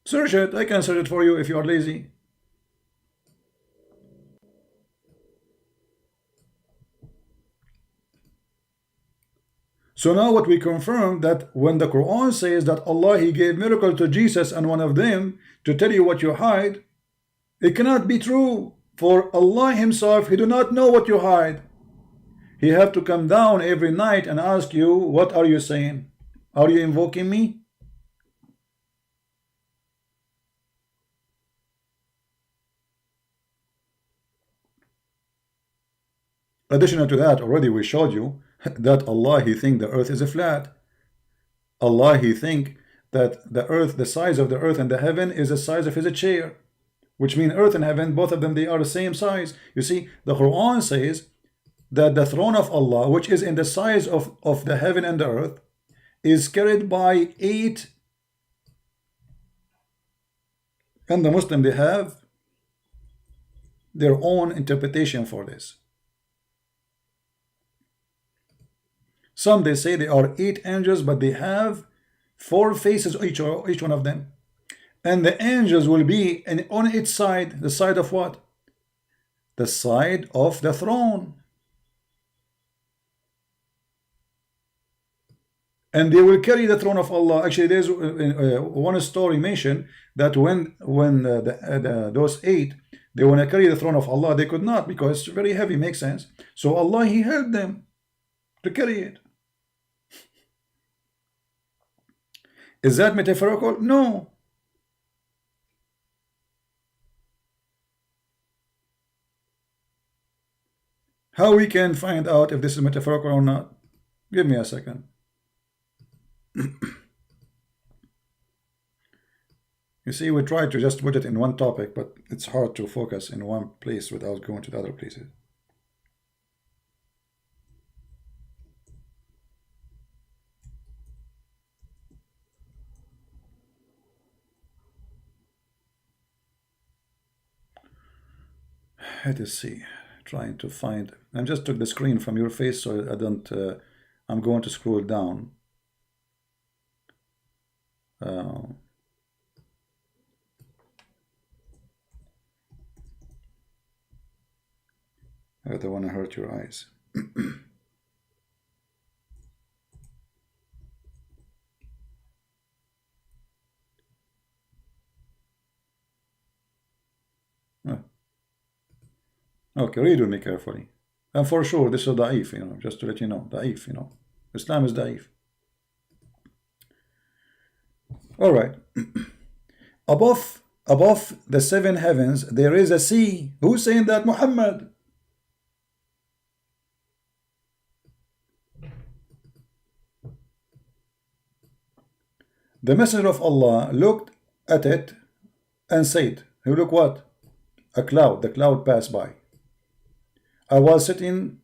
Search it. I can search it for you if you are lazy. So now what we confirm, that when the Quran says that Allah, he gave miracle to Jesus and one of them to tell you what you hide, it cannot be true, for Allah himself, he do not know what you hide. He have to come down every night and ask you, what are you saying? Are you invoking me? Additional to that, already we showed you that Allah, he think the earth is a flat. Allah, he think that the earth, the size of the earth and the heaven is the size of his chair, which mean earth and heaven, both of them, they are the same size. You see, the Quran says that the throne of Allah, which is in the size of the heaven and the earth, is carried by 8. And the Muslim, they have their own interpretation for this. Some, they say they are 8 angels, but they have 4 faces each one of them. And the angels will be on its side. The side of what? The side of the throne. And they will carry the throne of Allah. Actually, there's one story mentioned that when those 8, they want to carry the throne of Allah, they could not, because it's very heavy. Makes sense. So Allah, he helped them to carry it. Is that metaphorical? No. How we can find out if this is metaphorical or not? Give me a second. You see, we try to just put it in one topic, but it's hard to focus in one place without going to the other places. Let us see. Trying to find. I just took the screen from your face, so I don't. I'm going to scroll down. I don't want to hurt your eyes. Okay, read with me carefully. And for sure, this is da'if, you know, just to let you know, da'if, you know. Islam is da'if. All right. Above the seven heavens, there is a sea. Who's saying that? Muhammad. The Messenger of Allah looked at it and said, "You look what? A cloud. The cloud passed by. I was sitting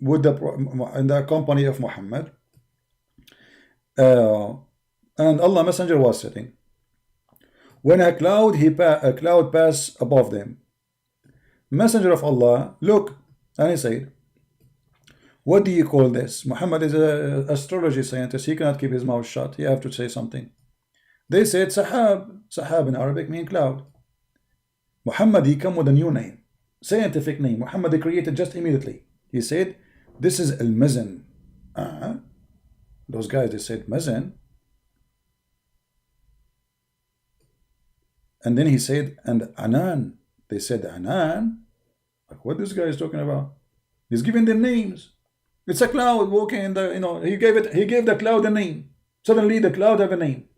with in the company of Muhammad, and Allah Messenger was sitting. When a cloud passed above them, Messenger of Allah looked and he said, 'What do you call this?' Muhammad is an astrology scientist. He cannot keep his mouth shut. He have to say something. They said sahab. Sahab in Arabic means cloud. Muhammad, he come with a new name, scientific name. Muhammad, he created just immediately. He said, this is al-mazan. Those guys, they said mazan. And then he said, and anan. They said anan. Like, what this guy is talking about? He's giving them names. It's a cloud walking in the, you know, he gave the cloud a name. Suddenly the cloud have a name.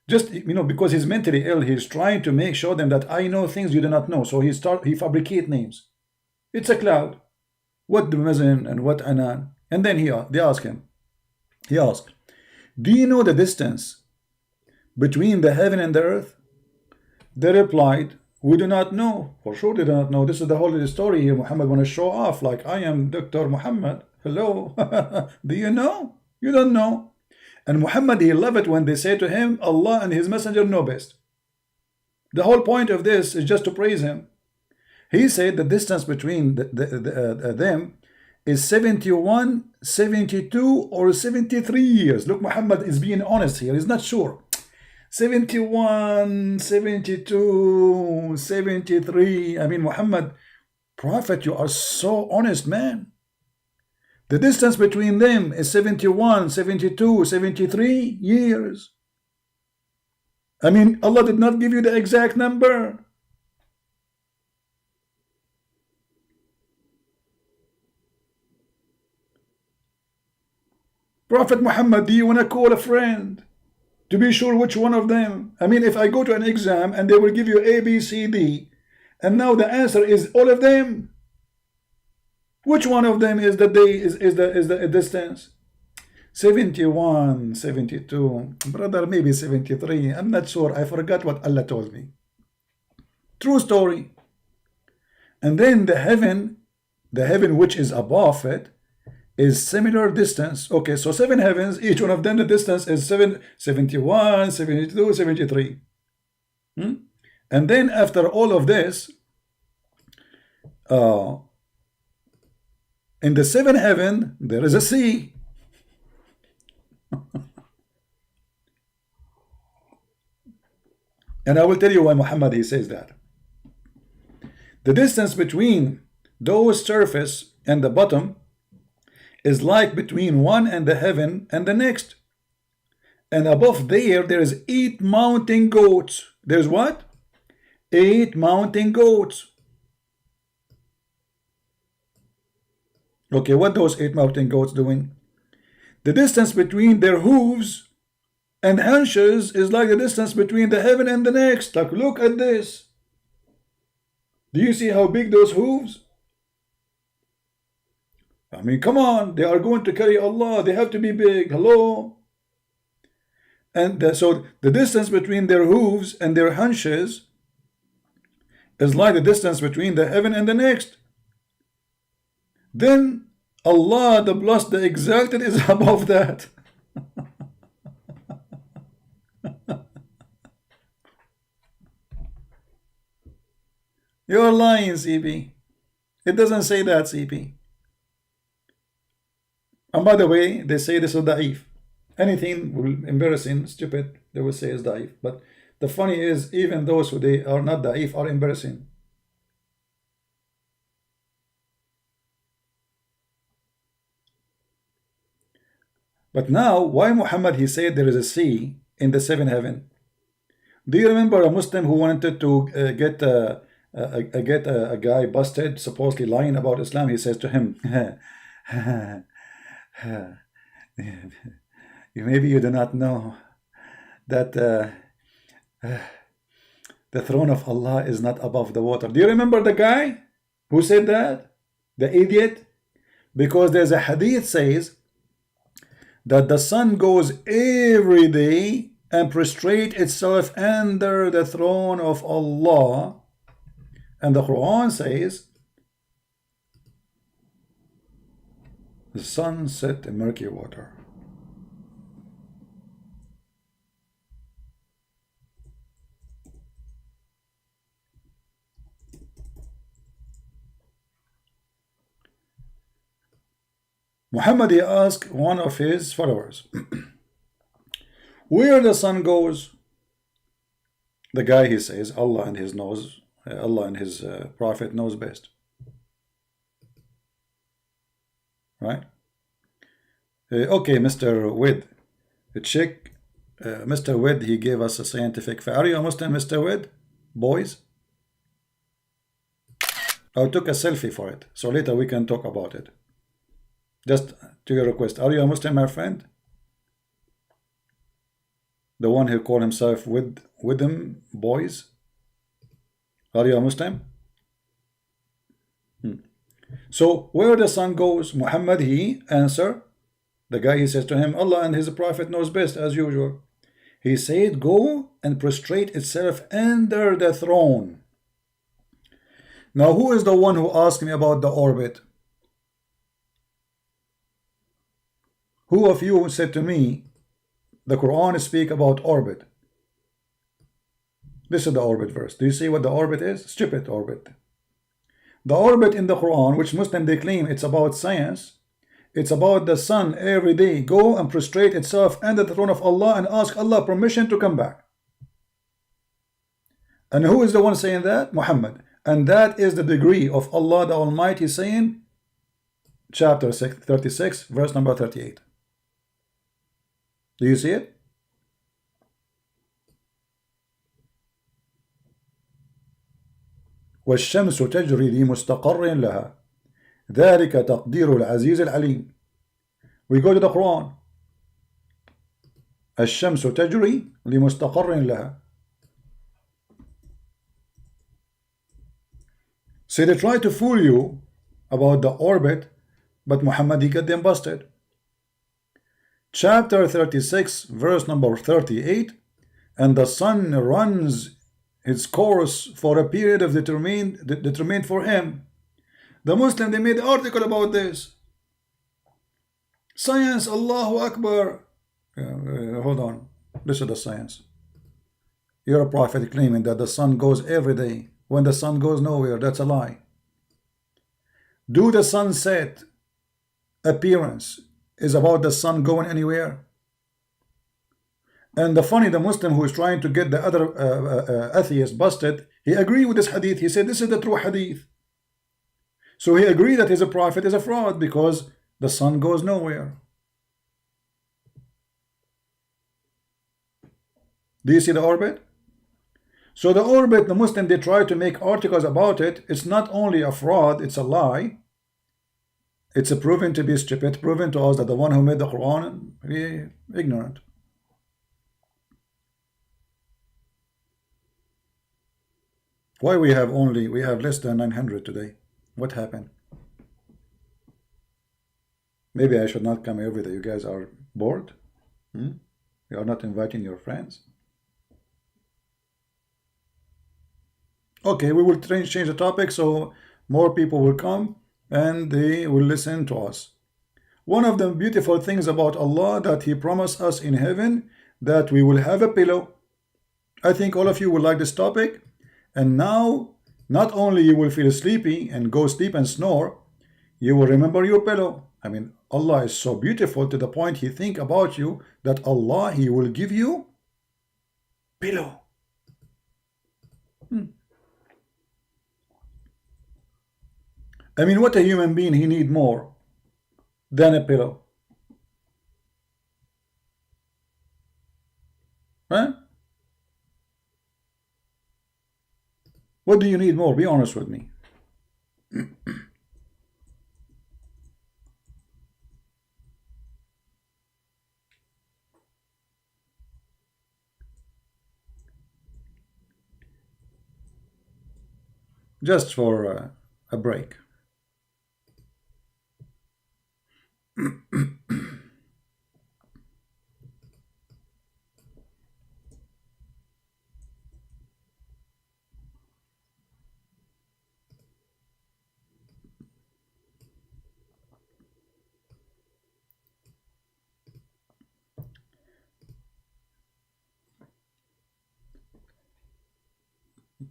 Just, you know, because he's mentally ill, he's trying to show them that I know things you do not know. So he fabricate names. It's a cloud. What the mazan and what anan? And then they ask him. He asked, do you know the distance between the heaven and the earth? They replied, we do not know. For sure they do not know. This is the whole story here. Muhammad want to show off like I am Dr. Muhammad. Hello. Do you know? You don't know. And Muhammad, he loved it when they say to him, Allah and his messenger know best. The whole point of this is just to praise him. He said the distance between them is 71, 72 or 73 years. Look, Muhammad is being honest here. He's not sure. 71, 72, 73. I mean, Muhammad, Prophet, you are so honest, man. The distance between them is 71, 72, 73 years. I mean, Allah did not give you the exact number. Prophet Muhammad, do you want to call a friend to be sure which one of them? I mean, if I go to an exam and they will give you A, B, C, D, and now the answer is all of them, which one of them is the day, is the distance? 71, 72, brother, maybe 73. I'm not sure. I forgot what Allah told me. True story. And then the heaven which is above it, is similar distance. Okay, so 7 heavens, each one of them, the distance is 71, 72, 73. And then after all of this, in the 7th heaven, there is a sea. And I will tell you why Muhammad, he says that. The distance between those surface and the bottom is like between one and the heaven and the next. And above there is 8 mountain goats. There's what? 8 mountain goats. Okay, what those 8 mountain goats doing? The distance between their hooves And hunches is like the distance between the heaven and the next. Like, look at this. Do you see how big those hooves? I mean, come on. They are going to carry Allah. They have to be big. Hello? And so the distance between their hooves and their hunches is like the distance between the heaven and the next. Then Allah, the blessed, the exalted, is above that. You're lying, CP. It doesn't say that, CP. And by the way, they say this is da'if. Anything embarrassing, stupid, they will say is da'if. But the funny is, even those who they are not da'if are embarrassing. But now, why Muhammad, he said there is a sea in the seventh heaven? Do you remember a Muslim who wanted to get a guy busted, supposedly lying about Islam? He says to him, maybe you do not know that the throne of Allah is not above the water. Do you remember the guy who said that? The idiot? Because there's a hadith says that the sun goes every day and prostrate itself under the throne of Allah. And the Quran says the sun set in murky water. Muhammad, he asked one of his followers, where the sun goes? The guy, he says, Allah and his prophet knows best. Right? Okay, Mr. Wid, check. Mr. Wid, he gave us a scientific fact. Are you a Muslim, Mr. Wid? Boys? I took a selfie for it, so later we can talk about it. Just to your request. Are you a Muslim, my friend? The one who called himself with them boys? Are you a Muslim? So where the sun goes, Muhammad, he answer. The guy, he says to him, Allah and his prophet knows best, as usual. He said, go and prostrate itself under the throne. Now, who is the one who asked me about the orbit? Who of you said to me, the Quran speak about orbit? This is the orbit verse. Do you see what the orbit is? Stupid orbit. The orbit in the Quran, which Muslim they claim it's about science, it's about the sun every day. Go and prostrate itself under the throne of Allah and ask Allah permission to come back. And who is the one saying that? Muhammad. And that is the degree of Allah the Almighty saying, chapter 36, verse number 38. Do you see it? والشمس تجري لمستقر لها ذلك تقدير العزيز العليم. We go to the Quran. الشمس تجري لمستقر لها. So they try to fool you about the orbit, but Muhammad, he got them busted. Chapter 36, verse number 38, and the sun runs its course for a period of determined for him. The Muslim, they made an article about this. Science, Allahu Akbar. Hold on. This is the science. You're a prophet claiming that the sun goes every day. When the sun goes nowhere, that's a lie. Do the sunset appearance is about the sun going anywhere? And the Muslim who is trying to get the other atheist busted, he agreed with this hadith. He said this is the true hadith. So he agreed that his prophet is a fraud because the sun goes nowhere. Do you see the orbit? So the orbit, the Muslim, they try to make articles about it. It's not only a fraud, it's a lie. It's proven to be stupid, proven to us that the one who made the Quran is ignorant. Why we have less than 900 today? What happened? Maybe I should not come every day. You guys are bored? You are not inviting your friends? Okay, we will change the topic so more people will come and they will listen to us. One of the beautiful things about Allah that He promised us in heaven, that we will have a pillow. I think all of you will like this topic. And now, not only you will feel sleepy and go sleep and snore, you will remember your pillow. I mean, Allah is so beautiful to the point He think about you that Allah, He will give you pillow. I mean, what a human being he need more than a pillow? Huh? What do you need more? Be honest with me. Just for a break.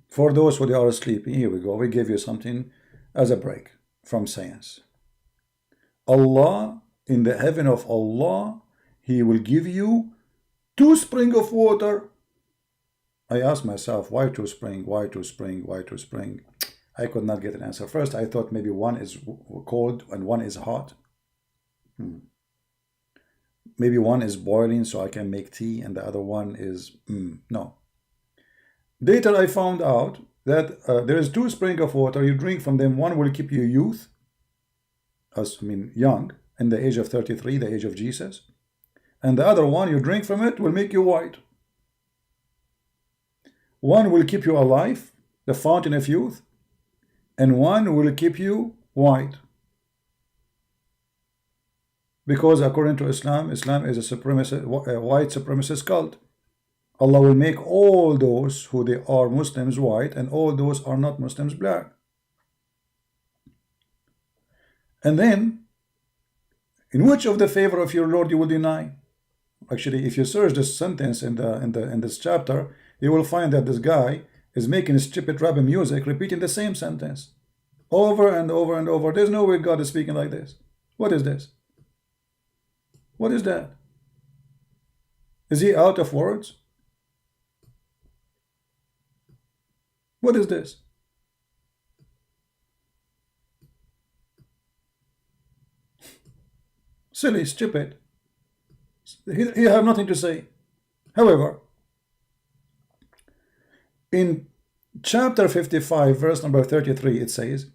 For those who are sleepy, here we go. We give you something as a break from science. Allah, in the heaven of Allah, He will give you 2 springs of water. I asked myself, why 2 springs? Why 2 springs? Why 2 springs? I could not get an answer. First, I thought maybe one is cold and one is hot. Maybe one is boiling so I can make tea and the other one is, no. Later I found out that there is 2 springs of water. You drink from them. One will keep you youth, young, in the age of 33, the age of Jesus. And the other one, you drink from it, will make you white. One will keep you alive, the fountain of youth, and one will keep you white. Because according to Islam, Islam is a white supremacist cult. Allah will make all those who they are Muslims white and all those are not Muslims black. And then, in which of the favor of your Lord you will deny? Actually, if you search this sentence in this chapter, you will find that this guy is making stupid rap music, repeating the same sentence over and over and over. There's no way God is speaking like this. What is this? What is that? Is he out of words? What is this? Silly, stupid. He have nothing to say. However, in chapter 55, verse number 33, it says,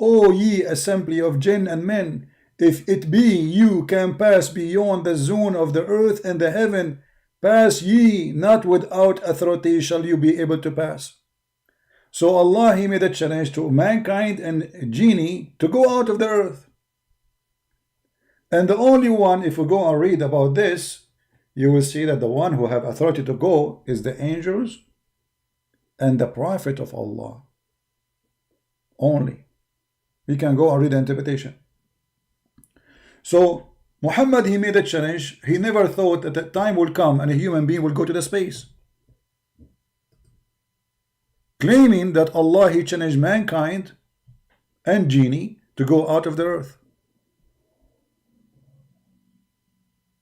O ye assembly of jinn and men, if it be you can pass beyond the zone of the earth and the heaven, pass ye, not without authority shall you be able to pass. So Allah, He made a challenge to mankind and genie to go out of the earth. And the only one, if we go and read about this, you will see that the one who have authority to go is the angels and the prophet of Allah. Only. We can go and read the interpretation. So Muhammad, he made a challenge. He never thought that the time will come and a human being will go to the space. Claiming that Allah, He challenged mankind and genie to go out of the earth.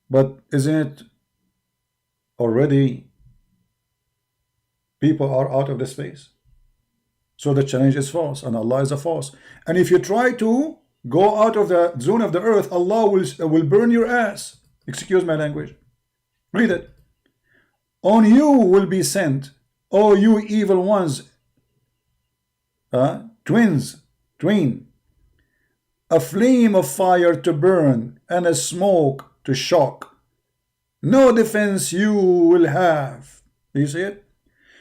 But isn't it already people are out of the space? So the challenge is false and Allah is a false. And if you try to go out of the zone of the earth, Allah will burn your ass. Excuse my language. Read it. On you will be sent, O you evil ones, twin, a flame of fire to burn and a smoke to shock. No defense you will have. Do you see it?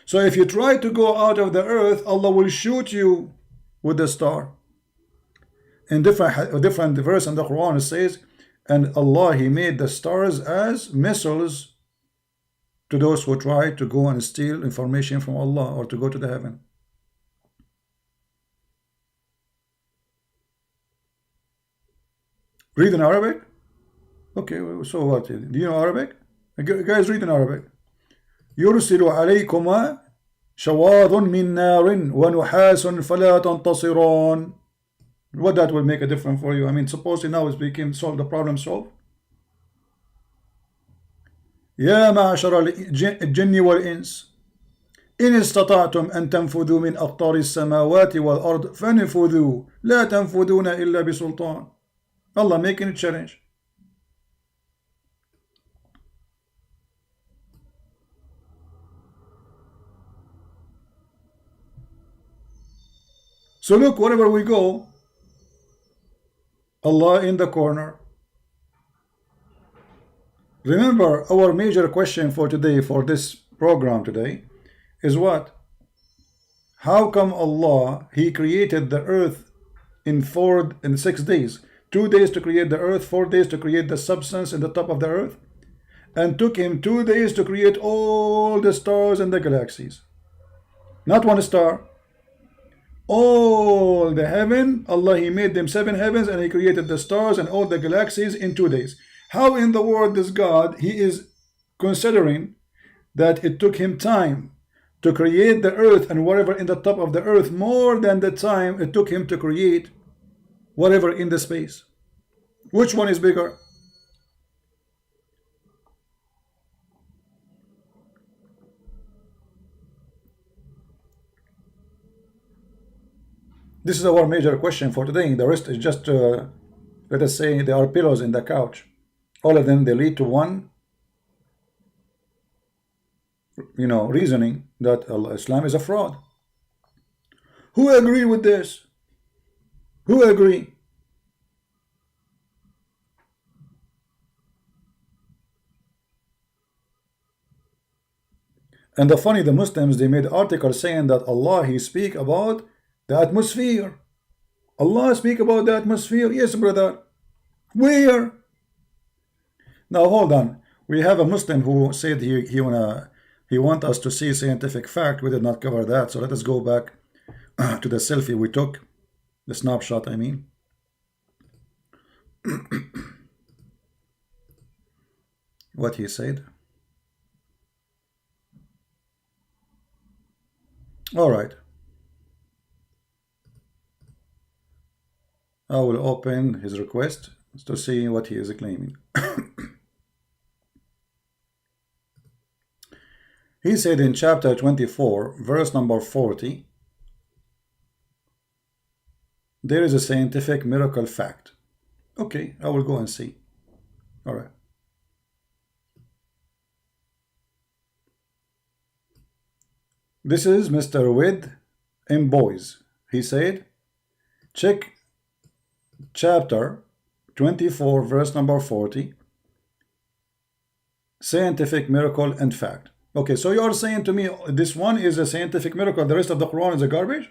So if you try to go out of the earth, Allah will shoot you with the star. In different verse in the Quran it says, and Allah, He made the stars as missiles to those who try to go and steal information from Allah or to go to the heaven. Read in Arabic? Okay, so what? Do you know Arabic? Guys, read in Arabic. يرسل عليكما شواظ من نار ونحاس فلا تنتصران. What that will make a difference for you? I mean, suppose now it's became solved, the problem solved. يا معشر الجن والإنس إن استطعتم أن تنفذوا من أقطار السماوات والأرض فانفذوا لا تنفذون إلا بسلطان. Allah making a challenge. So look, wherever we go, Allah in the corner. Remember, our major question for today, for this program today, is what? How come Allah, He created the earth in 6 days? 2 days to create the earth, 4 days to create the substance in the top of the earth, and took Him 2 days to create all the stars and the galaxies. Not one star. All the heaven, Allah, He made them 7 heavens, and He created the stars and all the galaxies in 2 days. How in the world does God, He is considering that it took Him time to create the earth and whatever in the top of the earth more than the time it took Him to create whatever in the space? Which one is bigger? This is our major question for today. The rest is just, let us say, there are pillows in the couch. All of them, they lead to one, reasoning that Islam is a fraud. Who agree with this? Who agree? And the Muslims, they made articles saying that Allah, He speak about the atmosphere. Allah speak about the atmosphere. Yes, brother. Where? Now hold on. We have a Muslim who said he want us to see scientific fact. We did not cover that. So let us go back to the selfie we took, the snapshot, I mean. What he said. All right. I will open his request to see what he is claiming. He said in chapter 24, verse number 40, there is a scientific miracle fact. Okay, I will go and see. All right. This is Mr. With M. Boys. He said, check chapter 24, verse number 40, scientific miracle and fact. Okay, so you are saying to me this one is a scientific miracle, the rest of the Quran is a garbage?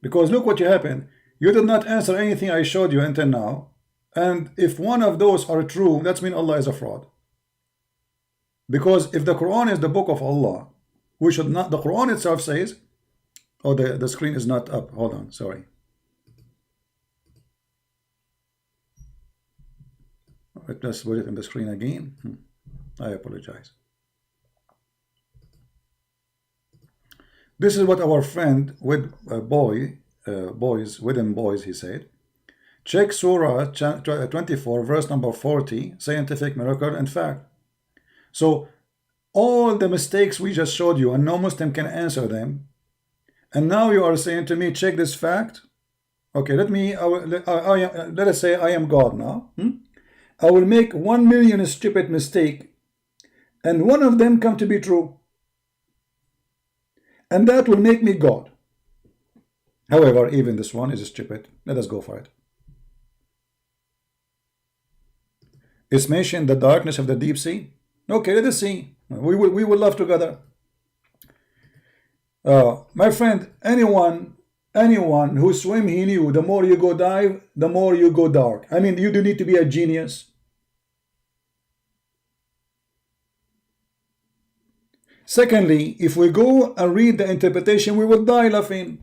Because look what you happened. You did not answer anything I showed you until now. And if one of those are true, that means Allah is a fraud. Because if the Quran is the book of Allah, we should not, the Quran itself says, oh, the screen is not up. Hold on, sorry. Let's put it on the screen again. I apologize. This is what our friend with boys, he said. Check Surah 24, verse number 40, scientific miracle and fact. So all the mistakes we just showed you, and no Muslim can answer them. And now you are saying to me, check this fact. Okay, let us say I am God now. I will make 1 million stupid mistake, and one of them come to be true. And that will make me God. However, even this one is stupid. Let us go for it. It's mentioned the darkness of the deep sea. Okay, let us see. We will love together. My friend, anyone who swim, he knew the more you go dive, the more you go dark. I mean, you do need to be a genius. Secondly, if we go and read the interpretation, we will die laughing.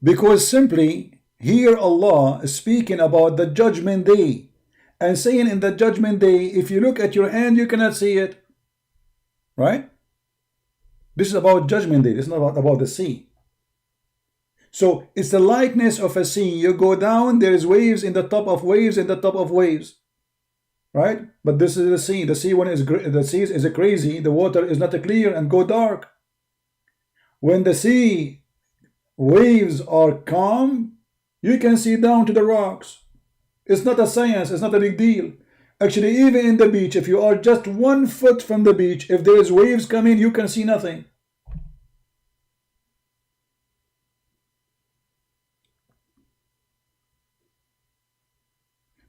Because simply, here Allah is speaking about the judgment day and saying in the judgment day, if you look at your hand, you cannot see it. Right? This is about judgment day. This is not about the sea. So it's the likeness of a sea. You go down, there is waves in the top of waves in the top of waves. Right? But this is the sea. The sea when the sea is crazy, the water is not clear and go dark. When the sea waves are calm, you can see down to the rocks. It's not a science, it's not a big deal. Actually, even in the beach, if you are just 1 foot from the beach, if there is waves coming, you can see nothing.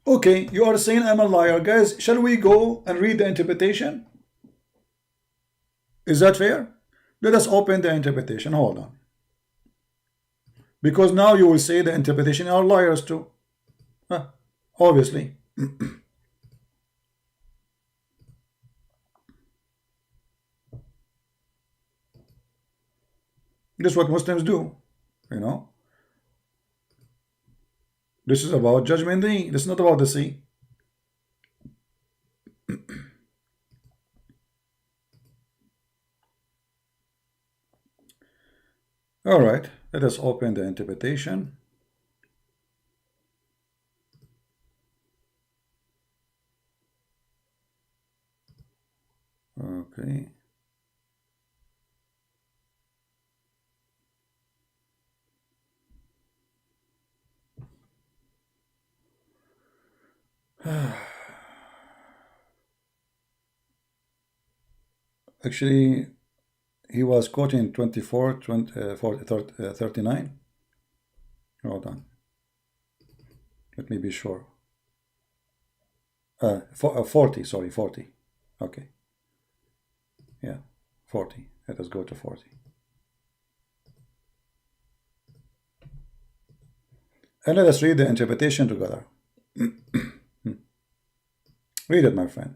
Okay, you are saying I'm a liar. Guys, shall we go and read the interpretation? Is that fair? Let us open the interpretation. Hold on. Because now you will say the interpretation are liars too. Obviously. This is what Muslims do, you know. This is about judgment day. This is not about the sea. All right, let us open the interpretation. Okay. Actually, he was quoting 24, 39. Hold on. Let me be sure. 40, sorry, 40. Okay. Yeah, 40. Let us go to 40. And let us read the interpretation together. Read it, my friend.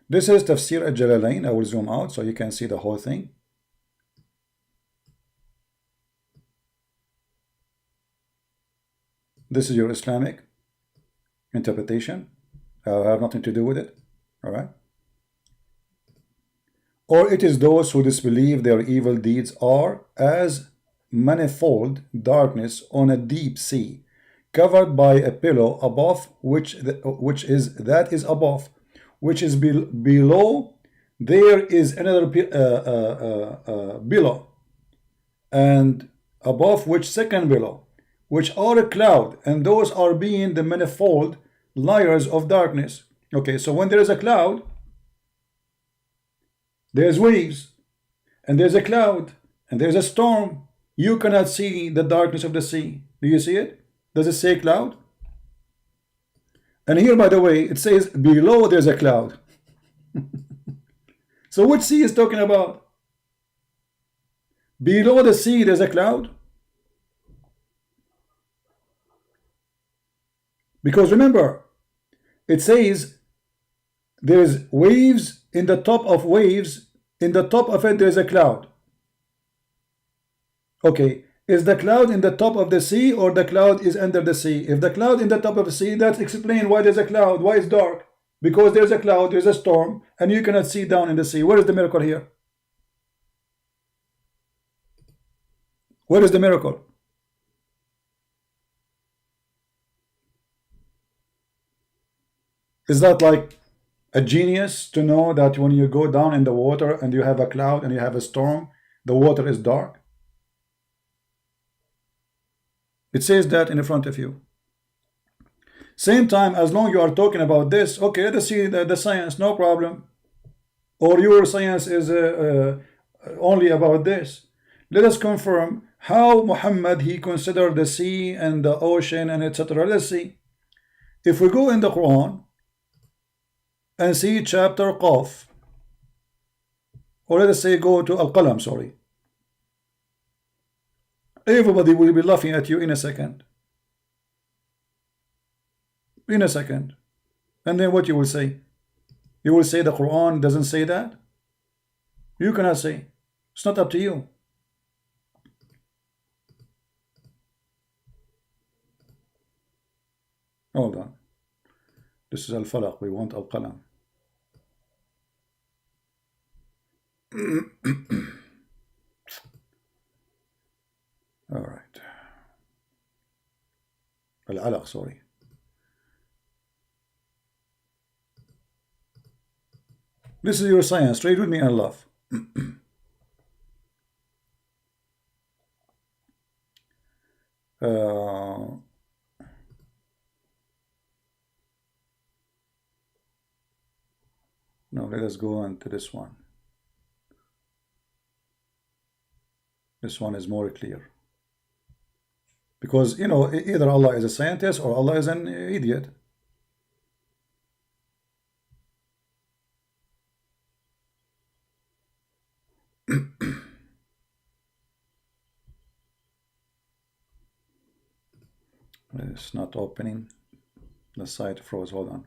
This is Tafsir al-Jalalain. I will zoom out so you can see the whole thing. This is your Islamic interpretation. I have nothing to do with it. All right. Or it is those who disbelieve their evil deeds are as manifold darkness on a deep sea, covered by a pillow above which is above, which is below. There is another below, and above which second below, which are a cloud, and those are being the manifold layers of darkness. Okay, so when there is a cloud, there's waves, and there's a cloud, and there's a storm. You cannot see the darkness of the sea. Do you see it? Does it say cloud? And here, by the way, it says below there's a cloud. So which sea is talking about? Below the sea there's a cloud? Because remember, it says there's waves in the top of waves. In the top of it there's a cloud. Okay, is the cloud in the top of the sea or the cloud is under the sea? If the cloud in the top of the sea, that's explain why there's a cloud, why it's dark. Because there's a cloud, there's a storm, and you cannot see down in the sea. Where is the miracle here? Where is the miracle? Is that like a genius to know that when you go down in the water and you have a cloud and you have a storm, the water is dark? It says that in front of you. Same time, as long you are talking about this, okay, let us see the science, no problem. Or your science is only about this. Let us confirm how Muhammad, he considered the sea and the ocean and etc. Let's see. If we go in the Quran, and see chapter Qaf, or let us say go to Al-Qalam, sorry. Everybody will be laughing at you in a second. In a second. And then what you will say? You will say the Quran doesn't say that? You cannot say. It's not up to you. Hold on. This is Al-Falaq. We want Al-Qalam. All right. Al-Alaq, sorry. This is your science. Trade with me and love. No, let us go on to this one. This one is more clear. Because, you know, either Allah is a scientist or Allah is an idiot. It's not opening. The site froze. Hold on.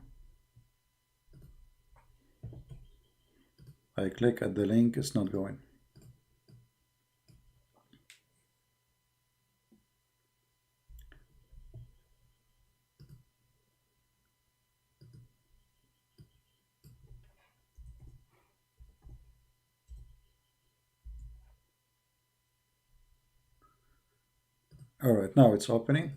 I click at the link, it's not going. All right, now it's opening.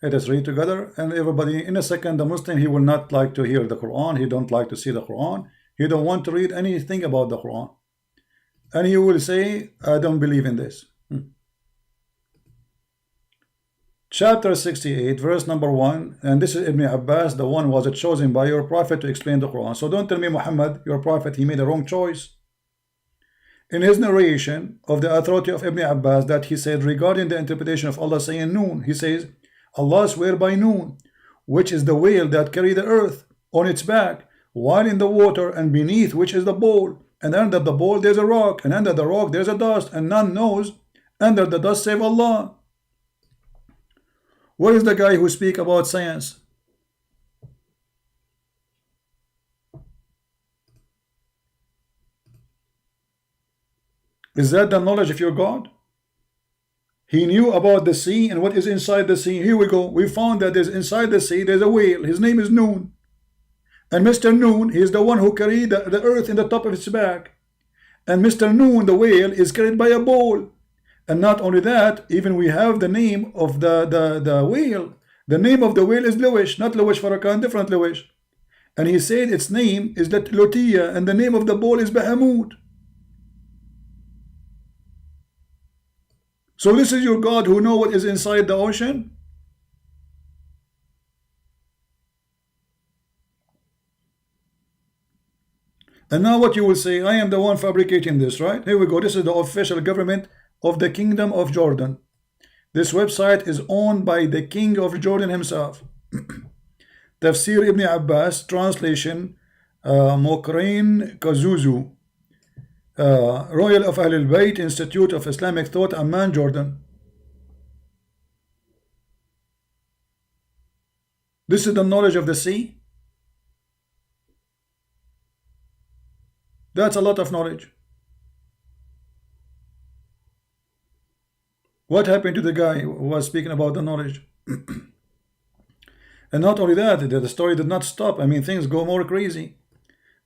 Let us read together, and everybody, in a second, the Muslim, he will not like to hear the Quran, he don't like to see the Quran, he don't want to read anything about the Quran. And he will say, I don't believe in this. Chapter 68, verse number 1, and this is Ibn Abbas, the one was chosen by your prophet to explain the Quran. So don't tell me Muhammad, your prophet, he made a wrong choice. In his narration of the authority of Ibn Abbas, that he said regarding the interpretation of Allah saying Noon, he says, Allah swear by Noon, which is the whale that carry the earth on its back, while in the water, and beneath which is the bowl, and under the bowl there's a rock, and under the rock there's a dust, and none knows under the dust save Allah. Where is the guy who speak about science? Is that the knowledge of your God? He knew about the sea and what is inside the sea. Here we go. We found that there's inside the sea, there's a whale. His name is Noon. And Mr. Noon, he is the one who carried the earth in the top of its back. And Mr. Noon, the whale, is carried by a bowl. And not only that, even we have the name of the whale. The name of the whale is Luwish, not Luwish Farrakhan, different Luwish. And he said its name is Lotia, and the name of the bowl is Bahamut. So this is your God who know what is inside the ocean? And now what you will say, I am the one fabricating this, right? Here we go. This is the official government of the Kingdom of Jordan. This website is owned by the King of Jordan himself. Tafsir Ibn Abbas, translation Mokrain Kazuzu, Royal of Ahl al-Bayt, Institute of Islamic Thought, Amman, Jordan. This is the knowledge of the sea. That's a lot of knowledge. What happened to the guy who was speaking about the knowledge? And not only that, the story did not stop. I mean, things go more crazy.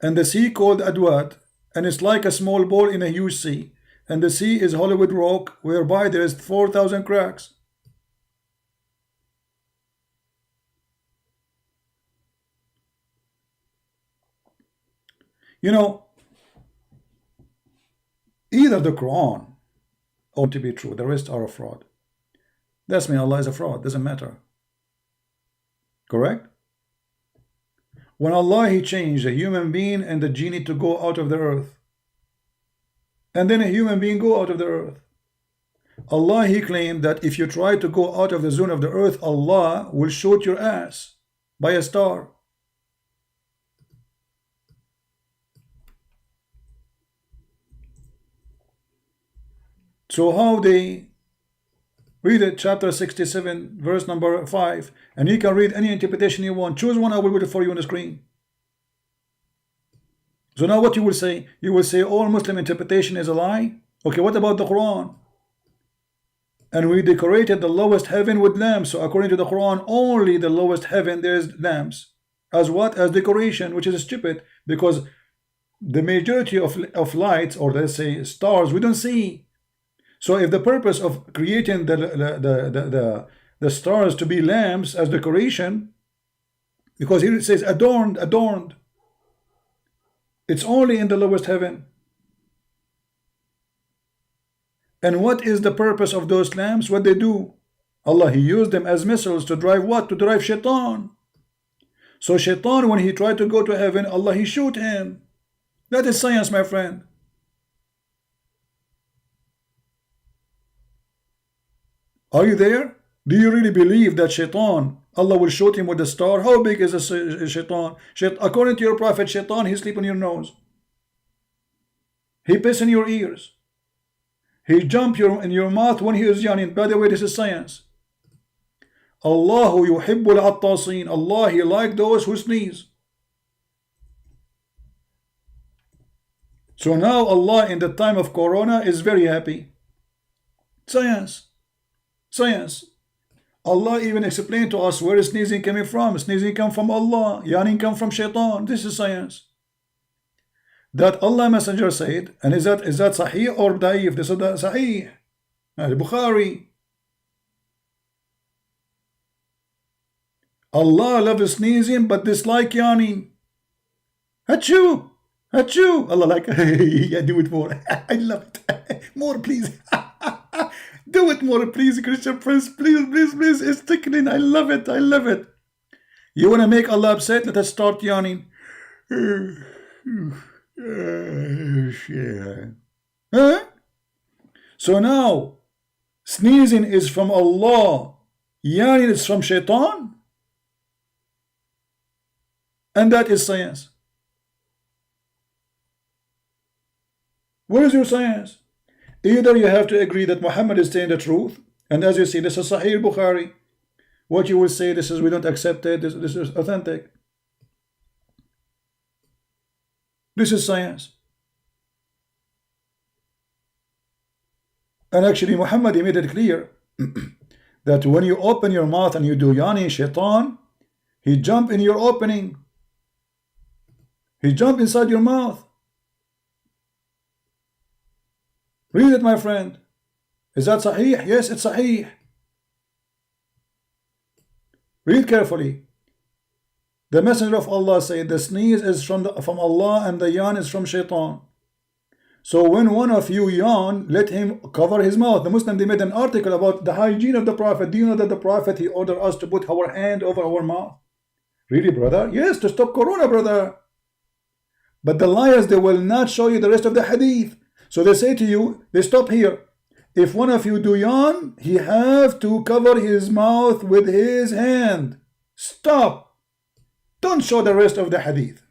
And the sea called Adwat, and it's like a small ball in a huge sea. And the sea is Hollywood rock, whereby there is 4,000 cracks. You know, either the Quran ought to be true, the rest are a fraud. That's mean Allah is a fraud, doesn't matter. Correct? When Allah, he changed a human being and the genie to go out of the earth, and then a human being go out of the earth, Allah, he claimed that if you try to go out of the zone of the earth, Allah will shoot your ass by a star. So how they read it, chapter 67, verse number 5, and you can read any interpretation you want. Choose one, I will put it for you on the screen. So now what you will say? You will say all Muslim interpretation is a lie. Okay, what about the Quran? And we decorated the lowest heaven with lamps. So according to the Quran, only the lowest heaven there is lamps. As what? As decoration, which is stupid, because the majority of lights, or let's say stars, we don't see. So if the purpose of creating the stars to be lamps as decoration, because here it says adorned, adorned, it's only in the lowest heaven. And what is the purpose of those lamps? What they do? Allah, He used them as missiles to drive what? To drive shaitan. So shaitan, when he tried to go to heaven, Allah, He shoot him. That is science, my friend. Are you there? Do you really believe that shaitan, Allah will shoot him with a star? How big is a shaitan? According to your prophet, shaitan, he sleep on your nose. He piss in your ears. He jump in your mouth when he is yawning. By the way, this is science. Allahu yuhibbul attasin. Allah, He like those who sneeze. So now Allah in the time of Corona is very happy. Science. Science. Allah even explained to us where is sneezing coming from. Sneezing come from Allah. Yawning come from shaitan. This is science. That Allah Messenger said, and is that Sahih or Da'if? This is Sahih. Bukhari. Allah loves sneezing but dislike yawning. Achoo! Achoo! Allah like, yeah, do it more. I love it. More, please. Do it more, please, Christian Prince. Please, please, please. It's tickling. I love it. I love it. You want to make Allah upset? Let us start yawning. Huh? So now, sneezing is from Allah. Yawning is from shaitan. And that is science. Where is your science? Either you have to agree that Muhammad is saying the truth, and as you see, this is Sahih Bukhari. What you will say, this is, we don't accept it, this is authentic. This is science. And actually Muhammad, he made it clear that when you open your mouth and you do yawning, shaitan, he jump in your opening. He jump inside your mouth. Read it, my friend. Is that Sahih? Yes, it's Sahih. Read carefully. The Messenger of Allah said the sneeze is from Allah and the yawn is from shaitan. So when one of you yawn, let him cover his mouth. The Muslim, they made an article about the hygiene of the Prophet. Do you know that the Prophet, he ordered us to put our hand over our mouth? Really, brother? Yes, to stop Corona, brother. But the liars, they will not show you the rest of the hadith. So they say to you, they stop here. If one of you do yawn, he have to cover his mouth with his hand. Stop. Don't show the rest of the hadith.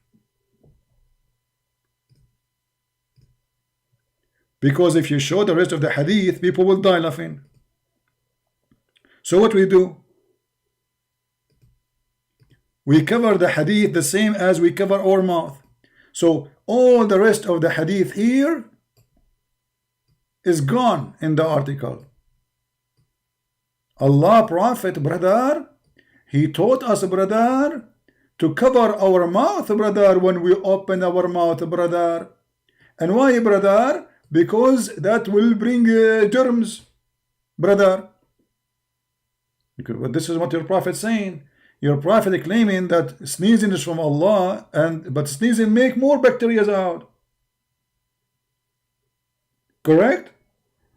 Because if you show the rest of the hadith, people will die laughing. So what we do? We cover the hadith the same as we cover our mouth. So all the rest of the hadith here is gone in the article. Allah Prophet, brother, he taught us, brother, to cover our mouth, brother, when we open our mouth, brother. And why, brother? Because that will bring germs, brother. Because this is what your prophet saying. Your prophet claiming that sneezing is from Allah, but sneezing make more bacteria out. Correct?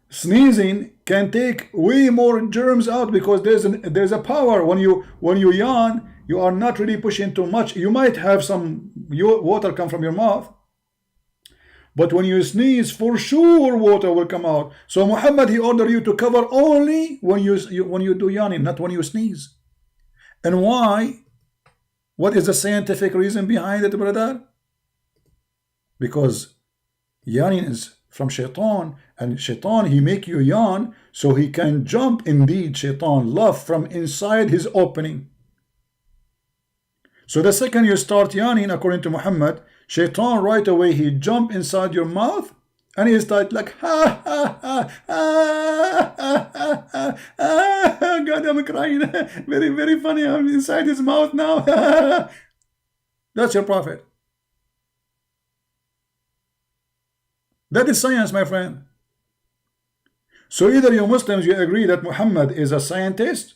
Sneezing can take way more germs out because there's a power. When you yawn, you are not really pushing too much. You might have some water come from your mouth, but when you sneeze, for sure water will come out. So Muhammad, he ordered you to cover only when you do yawning, not when you sneeze. And why? What is the scientific reason behind it, brother? Because yawning is from shaitan, and shaitan, he make you yawn so he can jump. Indeed, shaitan love from inside his opening. So the second you start yawning, according to Muhammad, shaitan right away he jump inside your mouth and he start like ha ha ha ha. God, I'm crying. Very, very funny. I'm inside his mouth now. That's your prophet. That is science, my friend. So either you Muslims, you agree that Muhammad is a scientist,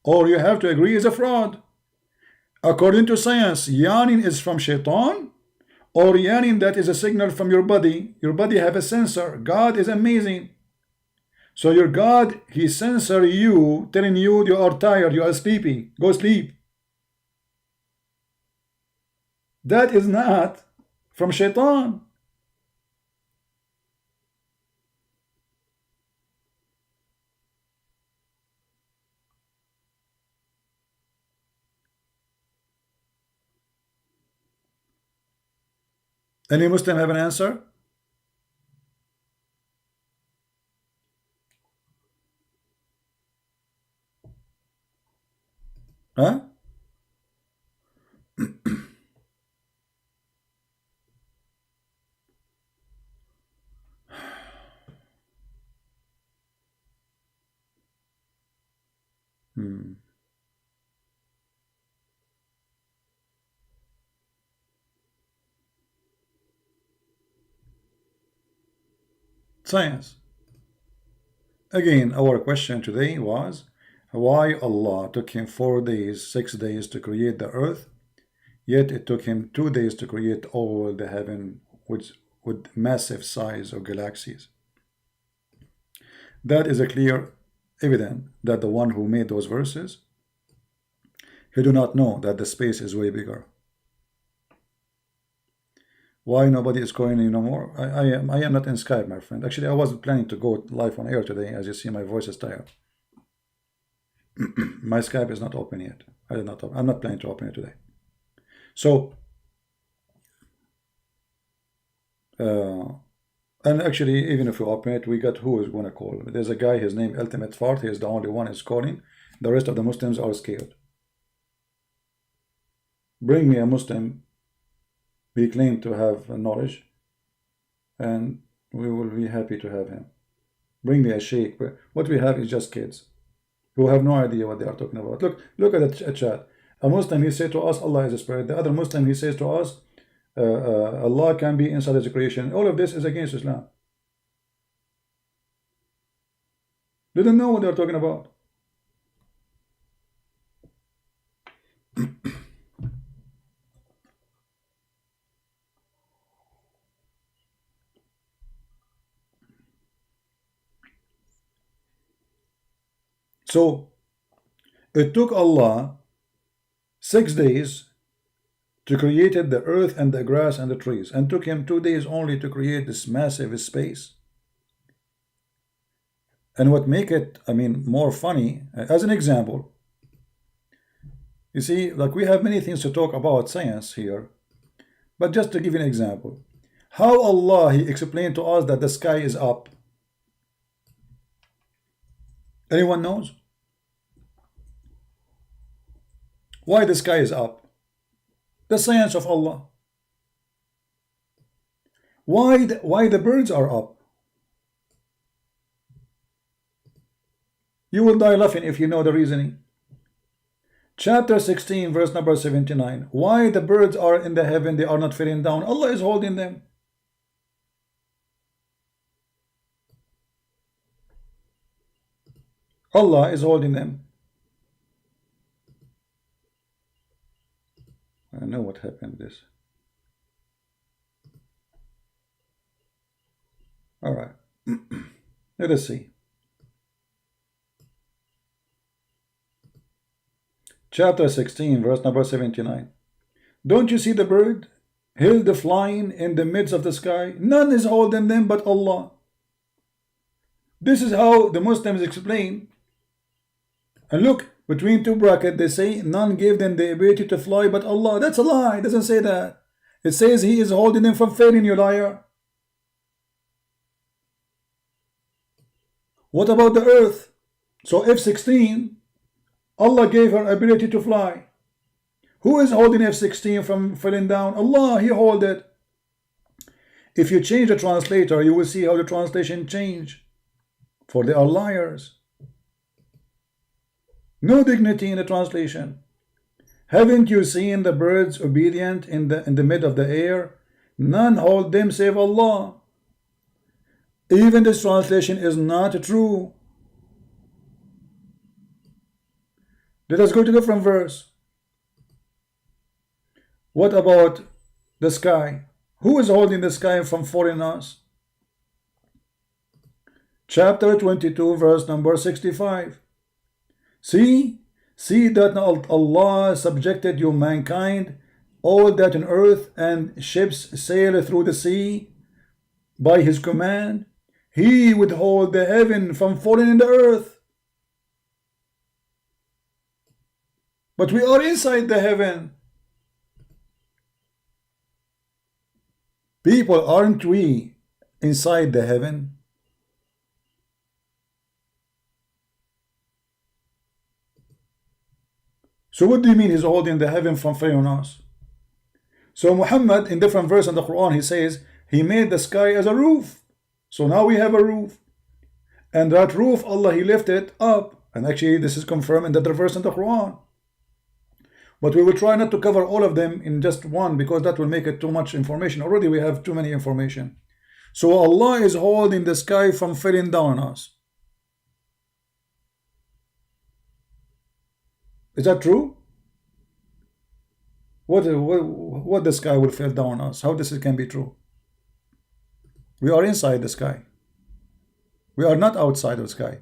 or you have to agree he's a fraud. According to science, yawning is from shaitan, or yawning that is a signal from your body. Your body have a sensor. God is amazing. So your God, he censor you, telling you you are tired, you are sleepy, go sleep. That is not from shaitan. Any Muslim have an answer? Huh? Science. Again, our question today was why Allah took him 4 days, 6 days to create the earth, yet it took him 2 days to create all the heaven with massive size of galaxies. That is a clear evidence that the one who made those verses, he do not know that the space is way bigger. Why nobody is calling you no more? I am not in Skype, my friend. Actually, I wasn't planning to go live on air today. As you see, my voice is tired. My Skype is not open yet. I'm not planning to open it today. So, and actually, even if we open it, we got who is going to call. There's a guy, his name Ultimate Fart. He is the only one is calling. The rest of the Muslims are scared. Bring me a Muslim. We claim to have knowledge, and we will be happy to have him. Bring me a sheikh. What we have is just kids who have no idea what they are talking about. Look at the chat. A Muslim, he says to us, Allah is a spirit. The other Muslim, he says to us, Allah can be inside his creation. All of this is against Islam. They don't know what they're talking about. So it took Allah 6 days to create the earth and the grass and the trees, and took him 2 days only to create this massive space. And what make it, I mean, more funny, as an example, you see, like we have many things to talk about science here, but just to give you an example, how Allah, he explained to us that the sky is up. Anyone knows? Why the sky is up? The science of Allah. Why the birds are up? You will die laughing if you know the reasoning. Chapter 16, verse number 79. Why the birds are in the heaven, they are not falling down? Allah is holding them. Allah is holding them. I know what happened this. All right. Let us see. Chapter 16, verse number 79. Don't you see the bird held flying in the midst of the sky? None is holding them but Allah. This is how the Muslims explain. And look, between two brackets, they say none gave them the ability to fly but Allah. That's a lie. It doesn't say that. It says He is holding them from failing, you liar. What about the earth? So F-16, Allah gave her ability to fly. Who is holding F-16 from falling down? Allah, He hold it. If you change the translator, you will see how the translation change. For they are liars. No dignity in the translation. Haven't you seen the birds obedient in the mid of the air? None hold them save Allah. Even this translation is not true. Let us go to a different verse. What about the sky? Who is holding the sky from falling us? Chapter 22, verse number 65. See that Allah subjected you mankind, all that in earth and ships sail through the sea by His command. He withhold the heaven from falling in the earth. But we are inside the heaven. People, aren't we inside the heaven? So what do you mean He's holding the heaven from falling on us? So Muhammad, in different verses in the Quran, he says He made the sky as a roof. So now we have a roof. And that roof, Allah, He lifted up. And actually this is confirmed in the verse in the Quran. But we will try not to cover all of them in just one, because that will make it too much information. Already we have too many information. So Allah is holding the sky from falling down on us. Is that true? What the sky will fall down on us? How this can be true? We are inside the sky. We are not outside of the sky.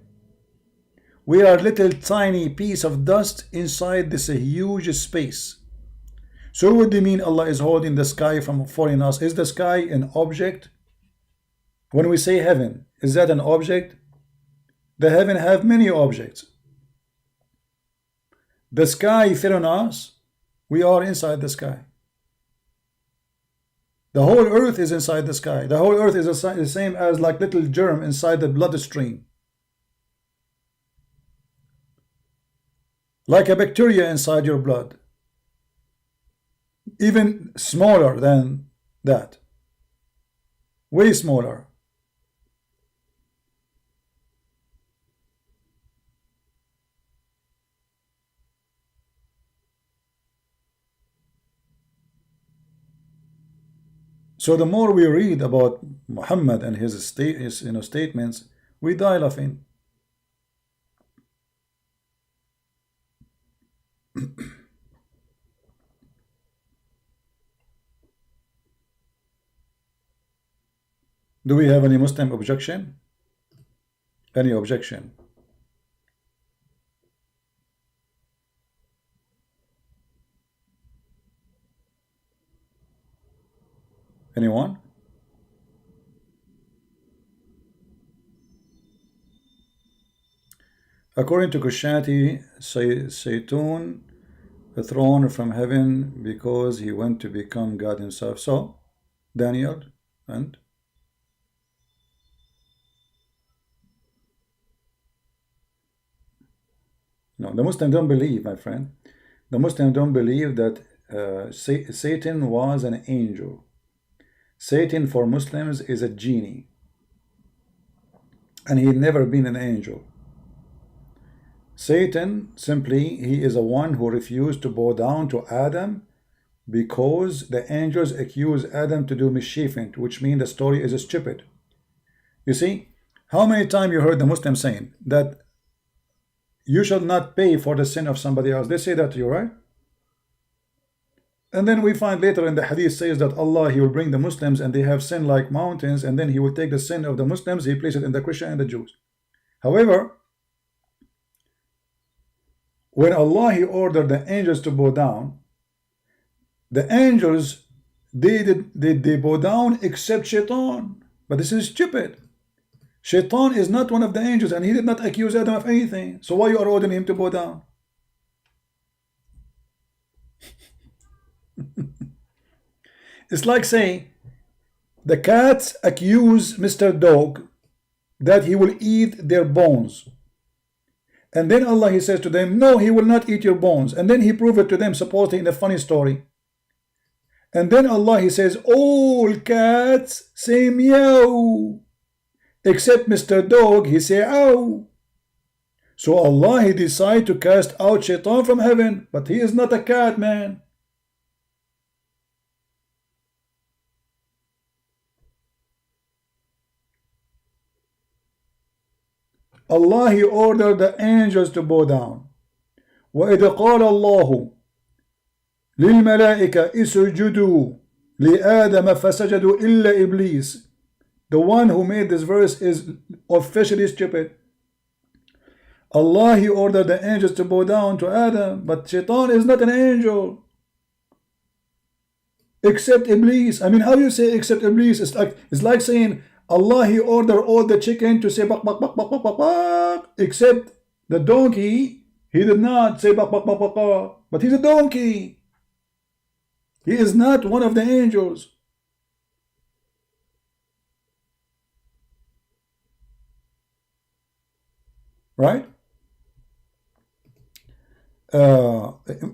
We are a little tiny piece of dust inside this huge space. So what do you mean Allah is holding the sky from falling on us? Is the sky an object? When we say heaven, is that an object? The heaven have many objects. The sky fell on us. We are inside the sky. The whole earth is inside the sky. The whole earth is the same as like little germ inside the bloodstream. Like a bacteria inside your blood. Even smaller than that. Way smaller. So the more we read about Muhammad and his statements, we die laughing. Do we have any Muslim objection? Any objection? Anyone? According to Christianity, Satan thrown from heaven because he went to become God himself. So, Daniel and no, the Muslims don't believe, my friend. The Muslims don't believe that Satan was an angel. Satan for Muslims is a genie, and he had never been an angel. Satan, simply, he is a one who refused to bow down to Adam because the angels accuse Adam to do mischief, which means the story is stupid. You see, how many times you heard the Muslims saying that you shall not pay for the sin of somebody else? They say that to you, right? And then we find later in the hadith says that Allah, he will bring the Muslims and they have sin like mountains, and then he will take the sin of the Muslims, he place it in the Christian and the Jews. However, when Allah, he ordered the angels to bow down, the angels, they bow down except Shaitan. But this is stupid. Shaitan is not one of the angels, and he did not accuse Adam of anything. So why you are ordering him to bow down? It's like saying the cats accuse Mr. Dog that he will eat their bones. And then Allah, he says to them, no, he will not eat your bones. And then he proved it to them, supposedly in a funny story. And then Allah, he says, all cats say meow, except Mr. Dog, he say ow. So Allah, he decided to cast out Shaitan from heaven, but he is not a cat, man. Allah, he ordered the angels to bow down. وَإِذْ قَالَ اللَّهُ لِلْمَلَائِكَةِ اسْجُدُوا لِآدَمَ فَسَجَدُوا إِلَّا إِبْلِيسَ. The one who made this verse is officially stupid. Allah, he ordered the angels to bow down to Adam, but Shaitan is not an angel. Except Iblis. I mean, how you say except Iblis? It's like saying Allah, he ordered all the chicken to say bak bak bak bak bak bak bak, except the donkey, he did not say bak bak bak bak bak, but he's a donkey. He is not one of the angels. Right?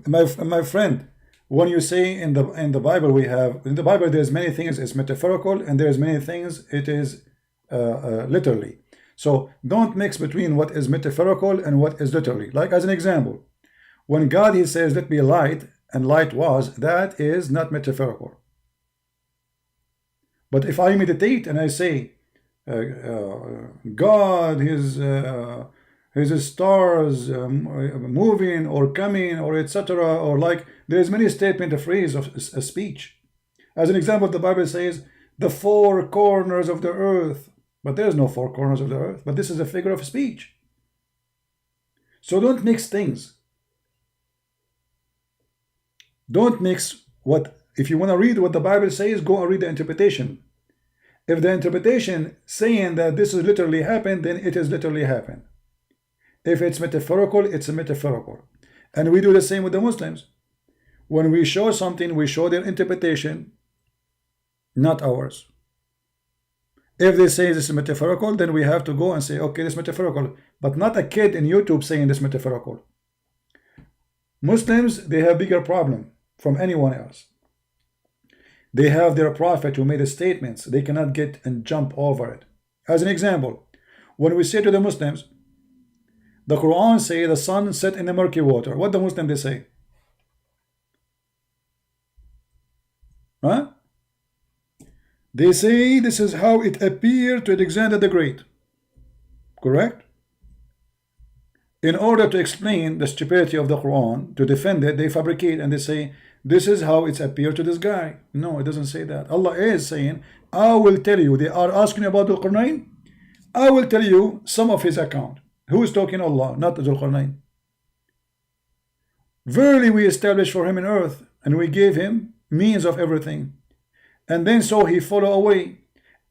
My friend, when you say in the Bible, we have in the Bible there's many things it's metaphorical and there's many things it is literally. So don't mix between what is metaphorical and what is literally. Like as an example, when God, he says let be light, and light was, that is not metaphorical. But if I meditate and I say God, his stars moving or coming or etc., or like there's many statement, a phrase of a speech. As an example, the Bible says the four corners of the earth, but there's no four corners of the earth, but this is a figure of speech. So don't mix things. Don't mix what, if you want to read what the Bible says, go and read the interpretation. If the interpretation saying that this is literally happened, then it is literally happened. If it's metaphorical, it's a metaphorical. And we do the same with the Muslims. When we show something, we show their interpretation, not ours. If they say this is metaphorical, then we have to go and say, okay, this is metaphorical, but not a kid in YouTube saying this is metaphorical. Muslims, they have bigger problem from anyone else. They have their prophet who made a statements. They cannot get and jump over it. As an example, when we say to the Muslims, the Quran say the sun set in the murky water. What the Muslim they say? Huh? They say this is how it appeared to Alexander the Great. Correct? In order to explain the stupidity of the Quran, to defend it, they fabricate and they say, this is how it's appeared to this guy. No, it doesn't say that. Allah is saying, I will tell you. They are asking about the Quran. I will tell you some of his account. Who is talking? Allah, not the Quran. Verily we established for him in earth, and we gave him means of everything. And then so he followed away,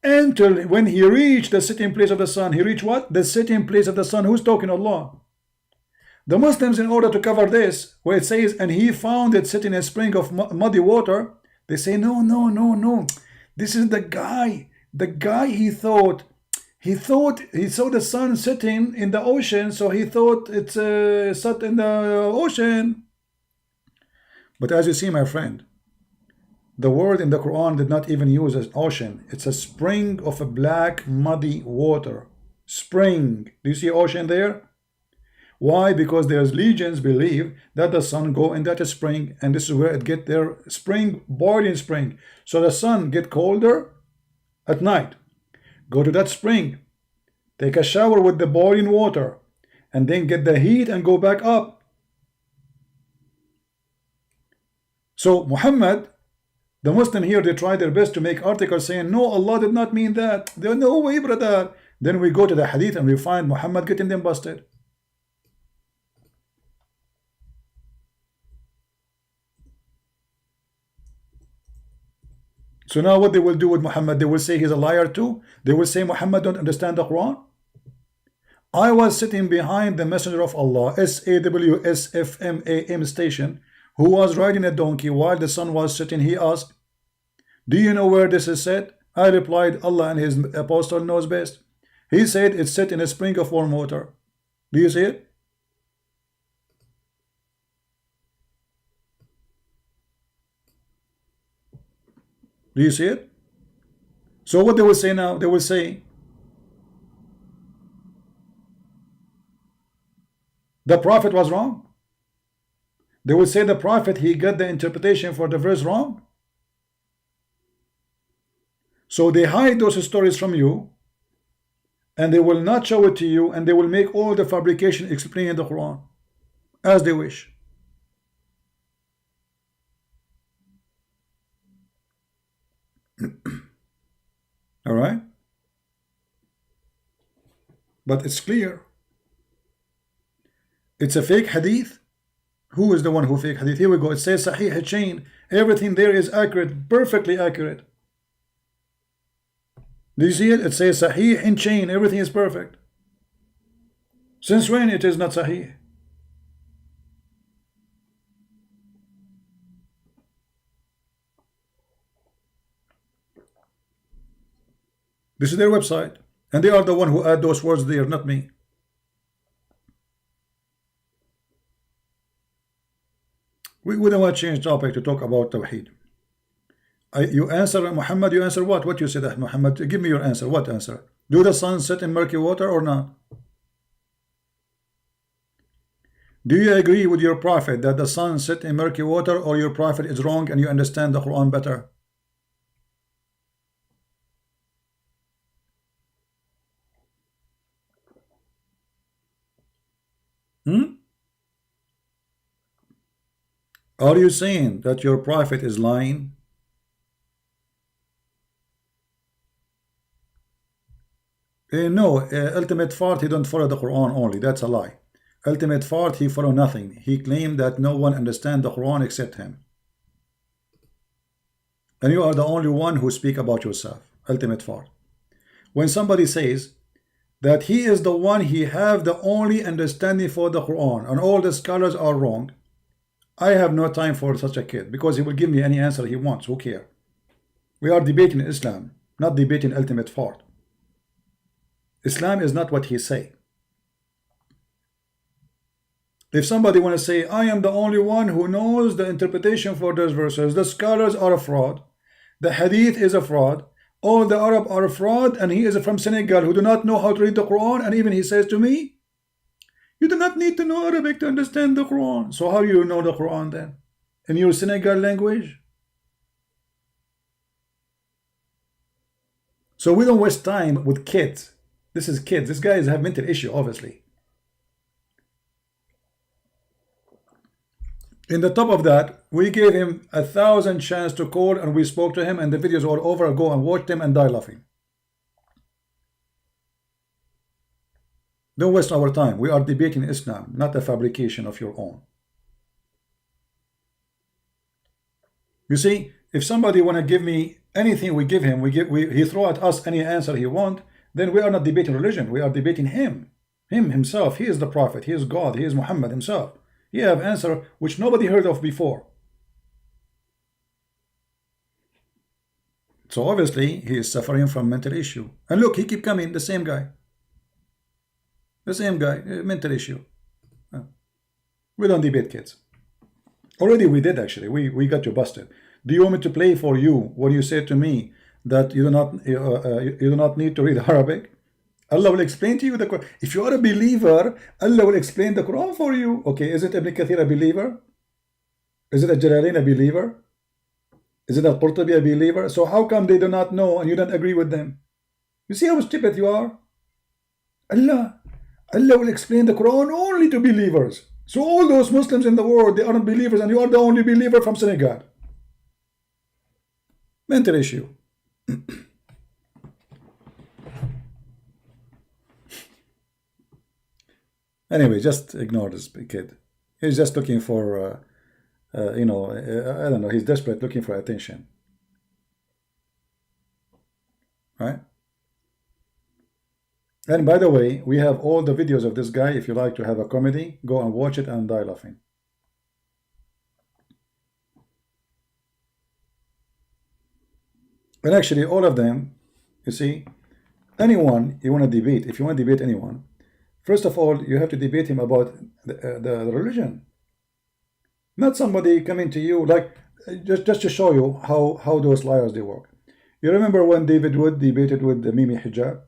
until when he reached the sitting place of the sun. He reached what? The sitting place of the sun. Who's talking? Allah. The Muslims, in order to cover this, where it says, and he found it sitting in a spring of muddy water, they say, no, no, no, no. This is the guy. The guy, he thought he saw the sun sitting in the ocean, so he thought it's sat in the ocean. But as you see, my friend, the word in the Quran did not even use an ocean. It's a spring of a black muddy water. Spring. Do you see ocean there? Why? Because there's legions believe that the sun go in that spring, and this is where it get their spring, boiling spring. So the sun get colder at night. Go to that spring, take a shower with the boiling water, and then get the heat and go back up. So Muhammad, the Muslim here, they try their best to make articles saying, no, Allah did not mean that. There's no way, brother. Then we go to the hadith and we find Muhammad getting them busted. So now what they will do with Muhammad, they will say he's a liar too. They will say Muhammad don't understand the Quran. I was sitting behind the Messenger of Allah, SAWSFMAM station, who was riding a donkey while the sun was setting. He asked, do you know where this is said? I replied, Allah and his apostle knows best. He said it's set in a spring of warm water. Do you see it? Do you see it? So what they will say now? They will say the prophet was wrong. They will say the prophet, he got the interpretation for the verse wrong. So they hide those stories from you, and they will not show it to you, and they will make all the fabrication explaining the Quran as they wish. All right, but it's clear it's a fake hadith. Who is the one who fake hadith? Here we go. It says Sahih chain. Everything there is accurate, perfectly accurate. Do you see it? It says Sahih in chain. Everything is perfect. Since when it is not Sahih? This is their website, and they are the one who add those words there, not me. We don't want to change topic to talk about Tawheed. You answer, Muhammad, you answer what? What you said, Muhammad? Give me your answer. What answer? Do the sun set in murky water or not? Do you agree with your prophet that the sun set in murky water, or your prophet is wrong and you understand the Quran better? Are you saying that your prophet is lying? No, ultimate fart, he don't follow the Quran only. That's a lie. Ultimate fart, he follow nothing. He claimed that no one understands the Quran except him. And you are the only one who speak about yourself. Ultimate fart. When somebody says that he is the one, he have the only understanding for the Quran and all the scholars are wrong, I have no time for such a kid, because he will give me any answer he wants. Who cares? We are debating Islam, not debating ultimate fart. Islam is not what he say. If somebody want to say, I am the only one who knows the interpretation for those verses, the scholars are a fraud, the hadith is a fraud, all the Arab are a fraud, and he is from Senegal who do not know how to read the Quran, and even he says to me, you do not need to know Arabic to understand the Quran. So how do you know the Quran then? In your Senegal language? So we don't waste time with kids. This is kids. This guy have mental issue, obviously. In the top of that, we gave him 1,000 chance to call, and we spoke to him, and the videos all over. Go and watch them and die laughing. Don't waste our time. We are debating Islam, not a fabrication of your own. You see, if somebody want to give me anything, we give him. He throw at us any answer he want. Then we are not debating religion. We are debating him, himself. He is the prophet. He is God. He is Muhammad himself. He have answer which nobody heard of before. So obviously he is suffering from mental issue. And look, he keep coming. The same guy. The same guy, mental issue. We don't debate kids. Already we did, actually. We got you busted. Do you want me to play for you when you say to me that you do not need to read Arabic? Allah will explain to you the Quran. If you are a believer, Allah will explain the Quran for you. Okay, is it Ibn Kathir a believer? Is it a Jalalain a believer? Is it a Qurtubi a believer? So how come they do not know and you don't agree with them? You see how stupid you are? Allah will explain the Quran only to believers. So all those Muslims in the world, they aren't believers, and you are the only believer from Senegal. Mental issue. Anyway, just ignore this kid. He's just looking for, I don't know, he's desperate, looking for attention. Right? And by the way, we have all the videos of this guy. If you like to have a comedy, go and watch it and die laughing. And actually, all of them, you see, Anyone you want to debate, if you want to debate anyone, first of all, you have to debate him about the religion. Not somebody coming to you like just to show you how those liars they work. You remember when David Wood debated with the Mimi Hijab?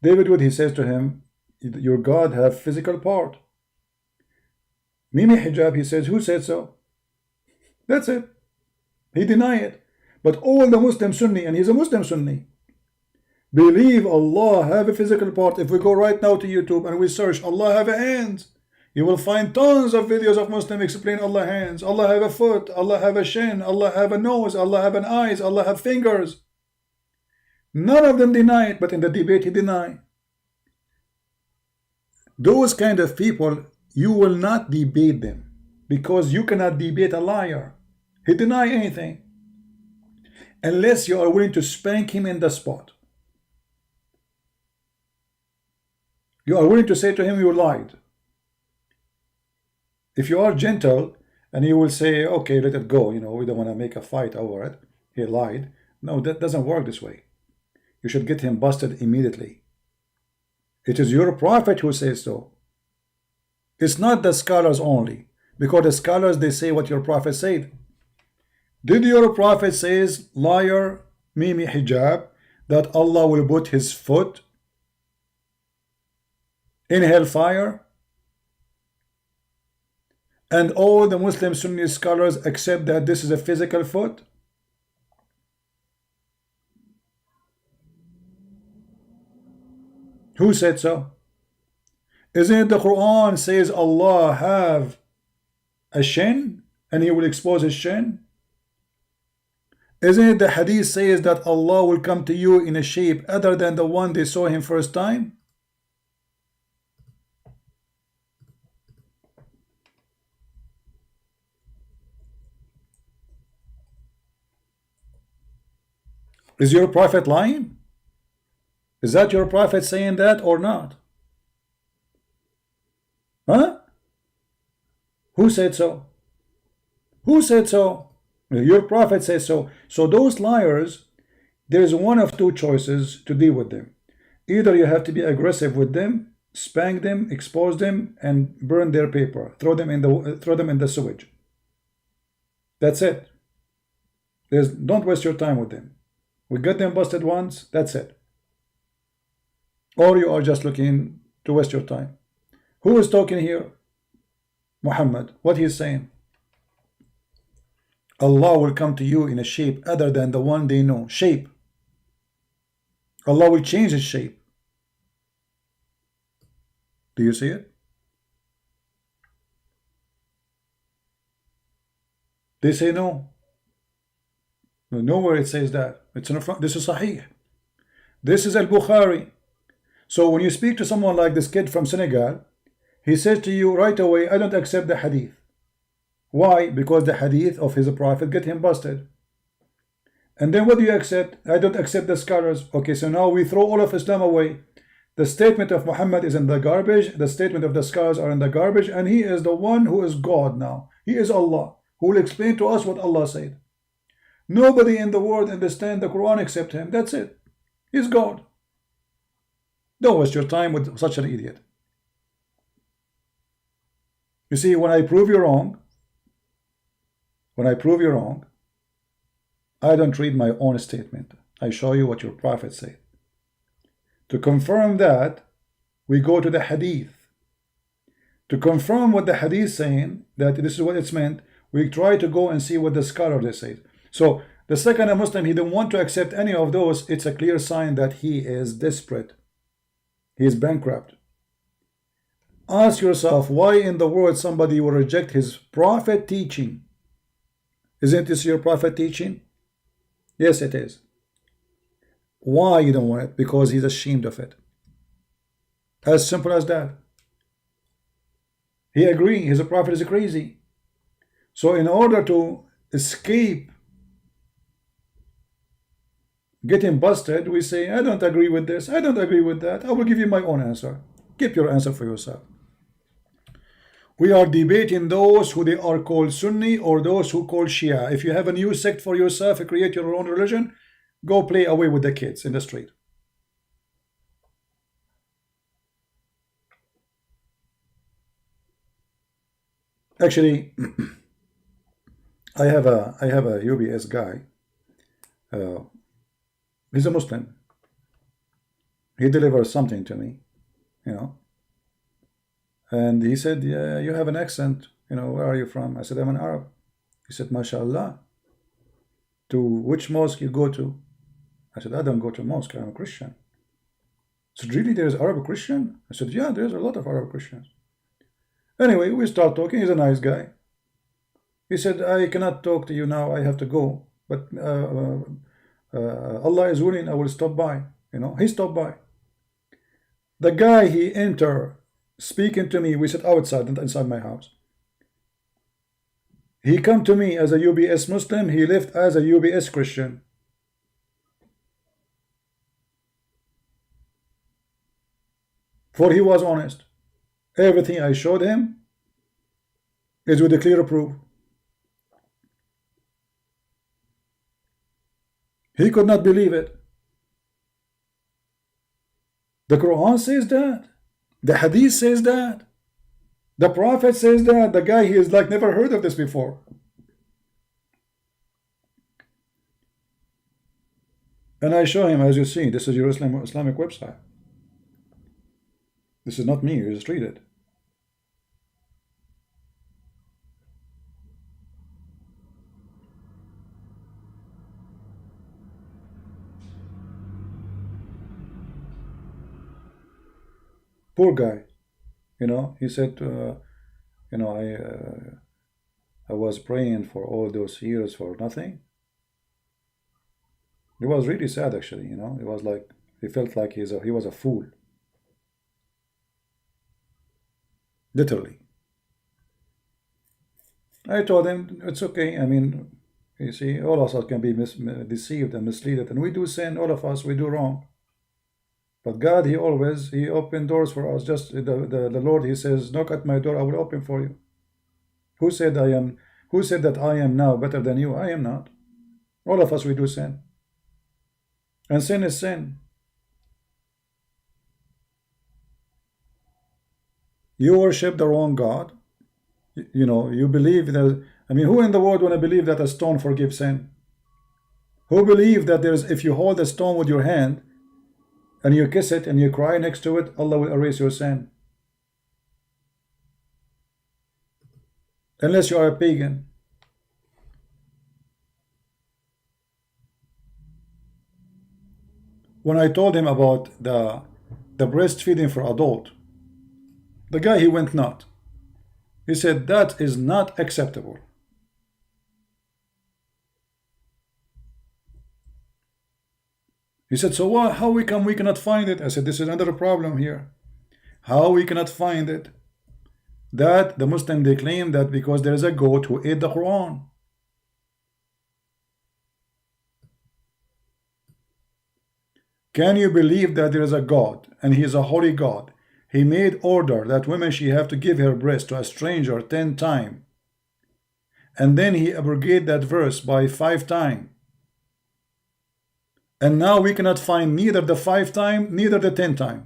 David Wood, he says to him, your God have physical part. Mimi Hijab, he says, who said so? That's it. He denied it. But all the Muslim Sunni, and he's a Muslim Sunni, believe Allah have a physical part. If we go right now to YouTube and we search Allah have a hands, you will find tons of videos of Muslims explain Allah hands. Allah have a foot. Allah have a shin. Allah have a nose. Allah have an eyes. Allah have fingers. None of them deny it, but in the debate he deny. Those kind of people, you will not debate them because you cannot debate a liar. He deny anything unless you are willing to spank him in the spot. You are willing to say to him, you lied. If you are gentle and you will say, okay, let it go, you know, we don't want to make a fight over it, he lied. No, that doesn't work this way. You should get him busted immediately. It is your prophet who says so. It's not the scholars only, because the scholars, they say what your prophet said. Did your prophet says, liar, Mimi Hijab, that Allah will put his foot in hellfire? And all the Muslim Sunni scholars accept that this is a physical foot? Who said so? Isn't it the Quran says Allah have a shin and he will expose his shin? Isn't it the hadith says that Allah will come to you in a shape other than the one they saw him first time? Is your prophet lying? Is that your prophet saying that or not? Huh? Who said so? Who said so? Your prophet says so. So those liars, there's one of two choices to deal with them. Either you have to be aggressive with them, spank them, expose them, and burn their paper, throw them in the sewage. That's it. Don't waste your time with them. We got them busted once, that's it. Or you are just looking to waste your time. Who is talking here? Muhammad. What he is saying? Allah will come to you in a shape other than the one they know. Shape. Allah will change his shape. Do you see it? They say no. Nowhere it says that. It's in front. This is Sahih. This is Al-Bukhari. So when you speak to someone like this kid from Senegal, he says to you right away, I don't accept the hadith. Why? Because the hadith of his prophet get him busted. And then what do you accept? I don't accept the scholars. Okay, so now we throw all of Islam away. The statement of Muhammad is in the garbage. The statement of the scholars are in the garbage. And he is the one who is God now. He is Allah, who will explain to us what Allah said. Nobody in the world understands the Quran except him. That's it. He's God. Don't waste your time with such an idiot. You see, when I prove you wrong, I don't read my own statement. I show you what your prophet said. To confirm that, we go to the hadith. To confirm what the hadith is saying, that this is what it's meant, we try to go and see what the scholar they say. So the second a Muslim, he didn't want to accept any of those, it's a clear sign that he is desperate. He is bankrupt. Ask yourself, why in the world somebody will reject his prophet teaching? Isn't this your prophet teaching? Yes, it is. Why you don't want it? Because he's ashamed of it. As simple as that. He agrees, his prophet is crazy. So in order to escape getting busted, we say, I don't agree with this, I don't agree with that, I will give you my own answer. Keep your answer for yourself. We are debating those who they are called Sunni or those who call Shia. If you have a new sect for yourself, create your own religion, go play away with the kids in the street. Actually, I have a UBS guy. Uh, he's a Muslim. He delivers something to me, you know, and he said, "Yeah, you have an accent. You know, where are you from?" I said, "I'm an Arab." He said, "MashaAllah. To which mosque you go to?" I said, "I don't go to mosque. I'm a Christian." He said, "Really? There's Arab Christian?" I said, "Yeah, there's a lot of Arab Christians." Anyway, we start talking. He's a nice guy. He said, "I cannot talk to you now. I have to go. But Allah is willing. I will stop by." You know, he stopped by. The guy, he enter speaking to me. We sit outside inside my house. He come to me as a UBS Muslim. He left as a UBS Christian. For he was honest. Everything I showed him is with a clear proof. He could not believe it. The Quran says that. The Hadith says that. The Prophet says that. The guy, he is like never heard of this before. And I show him, as you see, this is your Islamic website. This is not me, you just read it. Poor guy, you know, he said, you know, I was praying for all those years for nothing. He was really sad, actually, you know. It was like, he felt like he was a fool. Literally. I told him, it's okay. I mean, you see, all of us can be deceived and misled, and we do sin, all of us, we do wrong. But God, he opened doors for us. Just the Lord, he says, knock at my door, I will open for you. Who said that I am now better than you? I am not. All of us, we do sin. And sin is sin. You worship the wrong God. You know, you believe that, I mean, who in the world want to believe that a stone forgives sin? Who believe that if you hold a stone with your hand, and you kiss it and you cry next to it, Allah will erase your sin? Unless you are a pagan. When I told him about the breastfeeding for adult, the guy, he went nuts. He said, that is not acceptable. He said, so what, how we cannot find it? I said, this is another problem here. How we cannot find it? That the Muslim, they claim that because there is a goat who ate the Quran. Can you believe that there is a God, and he is a holy God? He made order that women, she have to give her breast to a stranger 10 times. And then he abrogated that verse by 5 times. And now we cannot find neither the 5 times, neither the 10 times.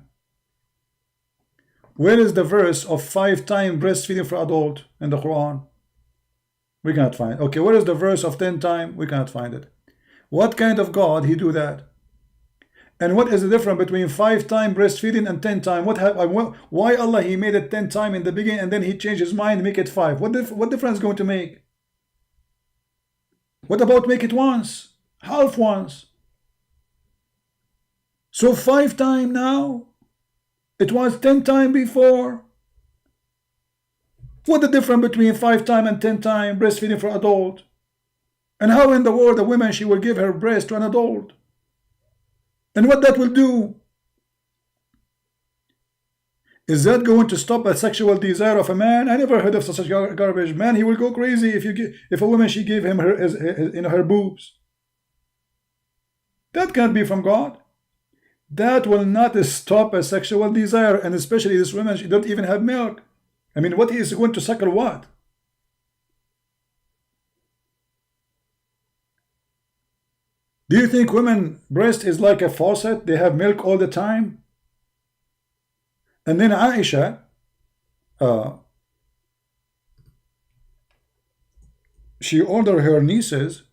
Where is the verse of 5 times breastfeeding for adult in the Quran? We cannot find it. Okay, where is the verse of 10 times? We cannot find it. What kind of God he do that? And what is the difference between 5 times breastfeeding and 10 times? Why Allah, he made it 10 times in the beginning and then he changed his mind, make it 5? What difference is going to make? What about make it once? Half once? So 5 times now? It was 10 times before. What the difference between 5 times and 10 times breastfeeding for adult? And how in the world a woman, she will give her breast to an adult? And what that will do? Is that going to stop a sexual desire of a man? I never heard of such garbage. Man, he will go crazy if a woman, she gave him her boobs. That can't be from God. That will not stop a sexual desire, and especially this woman, she don't even have milk. I mean, what is going to suckle what? Do you think women breast is like a faucet? They have milk all the time? And then Aisha, she ordered her nieces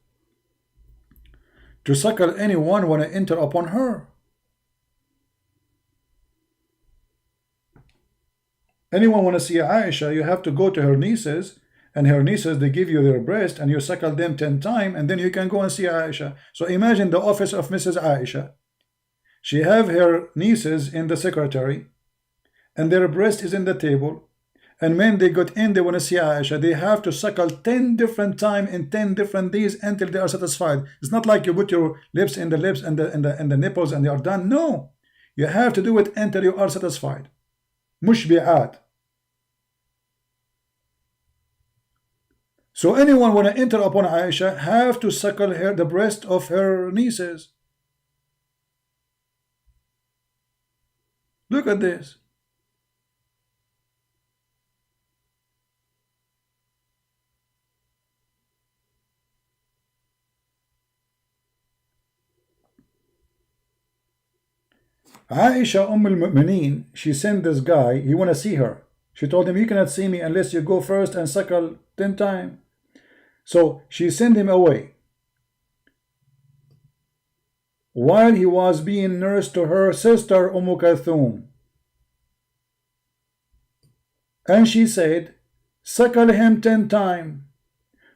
to suckle anyone when I enter upon her. Anyone want to see Aisha, you have to go to her nieces, and her nieces, they give you their breast, and you suckle them 10 times, and then you can go and see Aisha. So imagine the office of Mrs. Aisha. She have her nieces in the secretary, and their breast is in the table. And when they got in, they want to see Aisha. They have to suckle 10 different times in 10 different days until they are satisfied. It's not like you put your lips in the lips and the nipples and they are done. No, you have to do it until you are satisfied. Mushbi'at. So anyone want to enter upon Aisha have to suckle the breast of her nieces. Look at this. Aisha al-Mu'mineen, she sent this guy, he want to see her. She told him, you cannot see me unless you go first and suckle 10 times. So she sent him away. While he was being nursed to her sister Kulthum. And she said, suckle him 10 times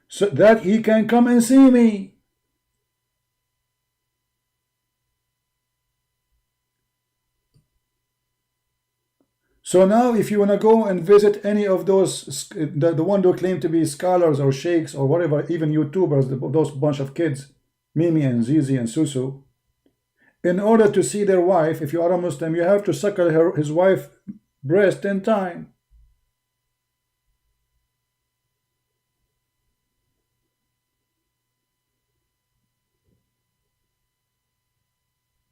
so that he can come and see me. So now if you want to go and visit any of those, the one who claim to be scholars or sheikhs or whatever, even YouTubers, those bunch of kids, Mimi and Zizi and Susu, in order to see their wife, if you are a Muslim, you have to suckle his wife's breast 10 times.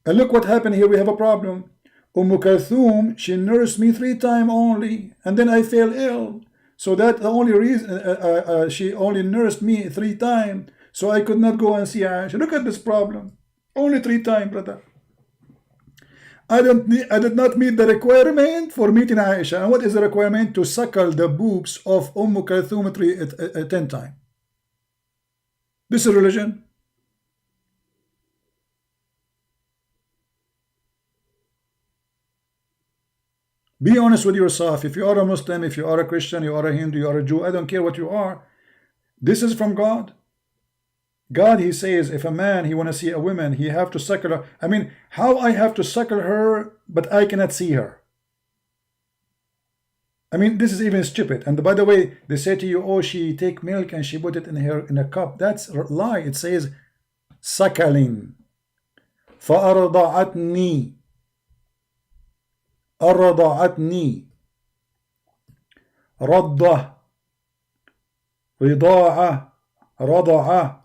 And look what happened here, we have a problem. Kulthum, she nursed me 3 times only, and then I fell ill. So that the only reason she only nursed me 3 times, so I could not go and see Aisha. Look at this problem. Only 3 times, brother. I did not meet the requirement for meeting Aisha. And what is the requirement? To suckle the boobs of Kulthum 10 times. This is religion. Be honest with yourself. If you are a Muslim, if you are a Christian, you are a Hindu, you are a Jew, I don't care what you are. This is from God. God, he says, if a man, he want to see a woman, he have to suckle her. I mean, how I have to suckle her, but I cannot see her? I mean, this is even stupid. And by the way, they say to you, oh, she take milk and she put it in a cup. That's a lie. It says suckling. فَأَرْضَعَتْنِي أرضعتني رضة رضاعة رضعة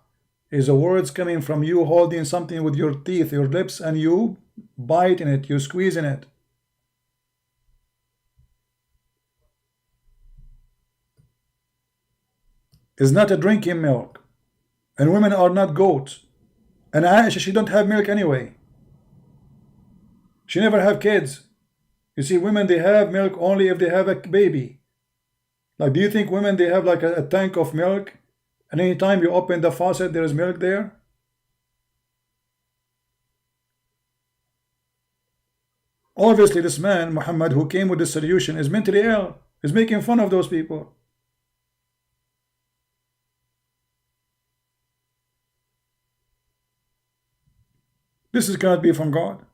is the words coming from you holding something with your teeth, your lips, and you bite in it, you squeeze in it. It's not a drinking milk, and women are not goats. And Aisha, she don't have milk anyway. She never have kids. You see, women, they have milk only if they have a baby. Like, do you think women, they have like a tank of milk, and anytime you open the faucet, there is milk there? Obviously, this man, Muhammad, who came with this solution, is mentally ill. He's making fun of those people. This cannot be from God.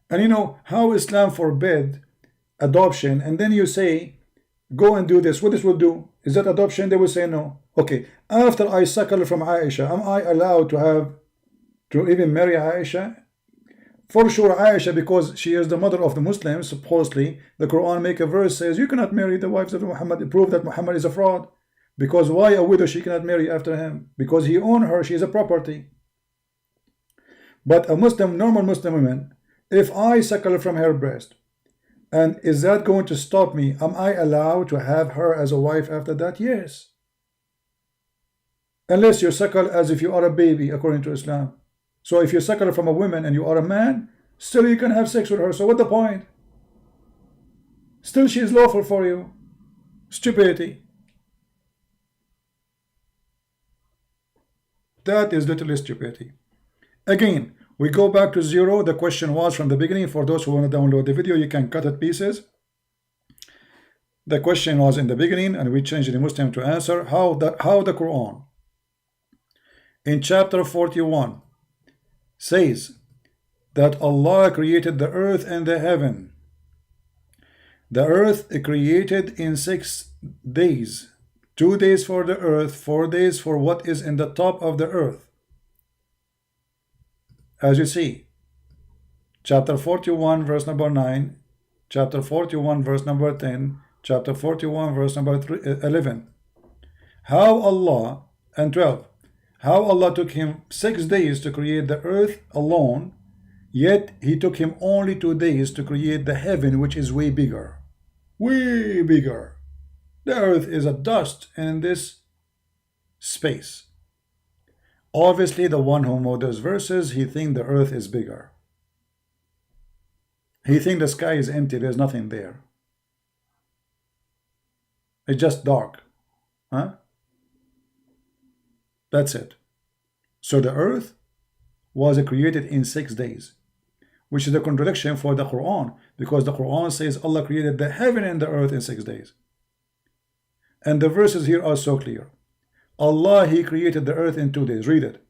And you know how Islam forbid adoption, and then you say, go and do this. What this will do? Is that adoption? They will say no. Okay, after I suckle from Aisha, am I allowed to even marry Aisha? For sure, Aisha, because she is the mother of the Muslims, supposedly, the Quran make a verse says, you cannot marry the wives of Muhammad, prove that Muhammad is a fraud. Because why a widow she cannot marry after him? Because he owned her, she is a property. But a Muslim, normal Muslim woman, if I suckle from her breast, and is that going to stop me? Am I allowed to have her as a wife after that? Yes. Unless you suckle as if you are a baby, according to Islam. So if you suckle from a woman and you are a man, still you can have sex with her. So what the point? Still she is lawful for you. Stupidity. That is literally stupidity. Again, we go back to zero. The question was from the beginning. For those who want to download the video, you can cut it pieces. The question was in the beginning, and we changed the Muslim to answer how the Quran in chapter 41 says that Allah created the earth and the heaven. The earth created in 6 days. 2 days for the earth, 4 days for what is in the top of the earth. As you see, chapter 41 verse number 9, chapter 41 verse number 10, chapter 41 verse number 11. How Allah, and 12, how Allah took him 6 days to create the earth alone, yet he took him only 2 days to create the heaven, which is way bigger. Way bigger. The earth is a dust in this space. Obviously, the one who wrote those verses, he thinks the earth is bigger. He thinks the sky is empty, there's nothing there. It's just dark. Huh? That's it. So the earth was created in 6 days, which is a contradiction for the Quran, because the Quran says Allah created the heaven and the earth in 6 days. And the verses here are so clear. Allah, he created the earth in 2 days. Read it.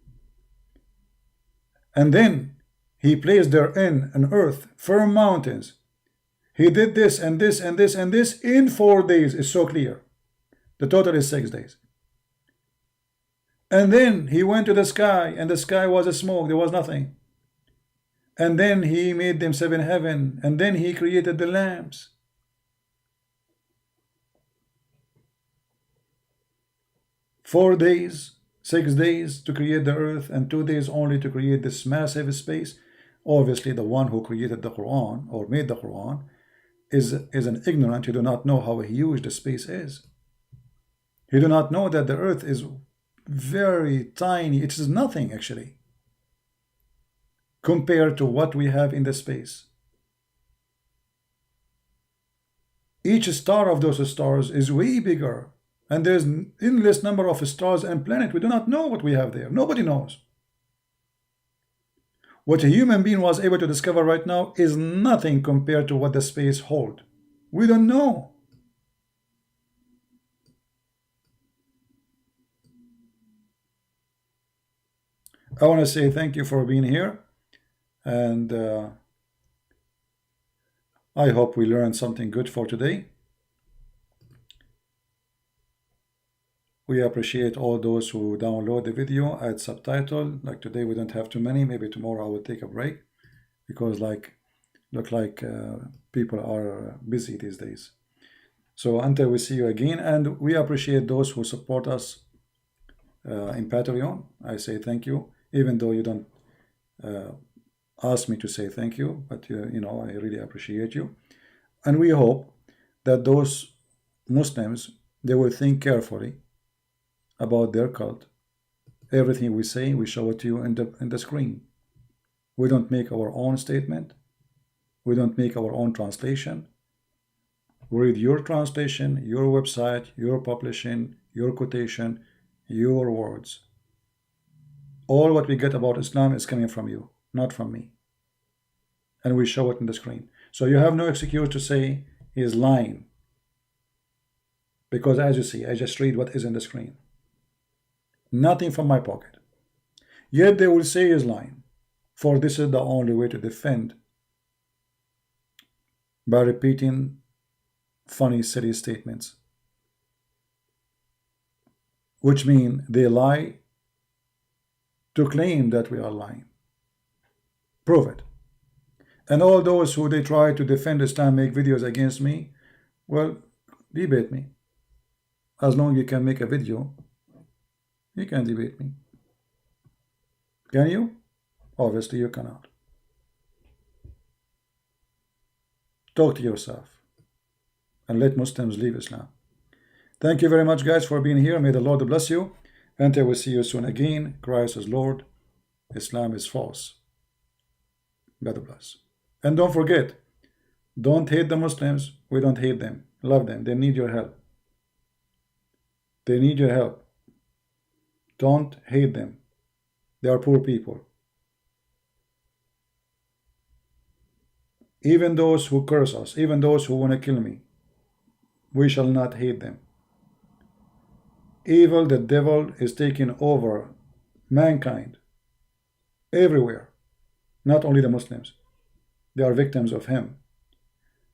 And then he placed therein an earth, firm mountains. He did this and this and this and this in 4 days. It's so clear. The total is 6 days. And then he went to the sky, and the sky was a smoke. There was nothing. And then he made them 7 heaven, and then he created the lamps. Four days, 6 days to create the earth, and 2 days only to create this massive space. Obviously, the one who created the Quran or made the Quran is an ignorant. He do not know how huge the space is. He do not know that the earth is very tiny. It is nothing actually compared to what we have in the space. Each star of those stars is way bigger, and there's an endless number of stars and planets. We do not know what we have there. Nobody knows. What a human being was able to discover right now is nothing compared to what the space holds. We don't know. I want to say thank you for being here, and I hope we learned something good for today. We appreciate all those who download the video, add subtitle. Like today we don't have too many. Maybe tomorrow I will take a break, because look like people are busy these days. So until we see you again, and we appreciate those who support us in Patreon. I say thank you, even though you don't ask me to say thank you, but you know, I really appreciate you. And we hope that those Muslims, they will think carefully about their cult. Everything we say, we show it to you in the screen. We don't make our own statement. We don't make our own translation. We read your translation, your website, your publishing, your quotation, your words. All what we get about Islam is coming from you, not from me. And we show it in the screen. So you have no excuse to say he is lying, because as you see, I just read what is in the screen. Nothing from my pocket. Yet they will say he is lying, for this is the only way to defend, by repeating funny, silly statements, which mean they lie to claim that we are lying. Prove it. And all those who they try to defend Islam, make videos against me, well, debate me. As long as you can make a video, you can debate me. Can you? Obviously you cannot. Talk to yourself and let Muslims leave Islam. Thank you very much, guys, for being here. May the Lord bless you. Until we see you soon again. Christ is Lord. Islam is false. God bless. And don't forget, don't hate the Muslims. We don't hate them. Love them. They need your help. They need your help. Don't hate them. They are poor people. Even those who curse us, even those who want to kill me, we shall not hate them. Evil, the devil is taking over mankind everywhere, not only the Muslims. They are victims of him.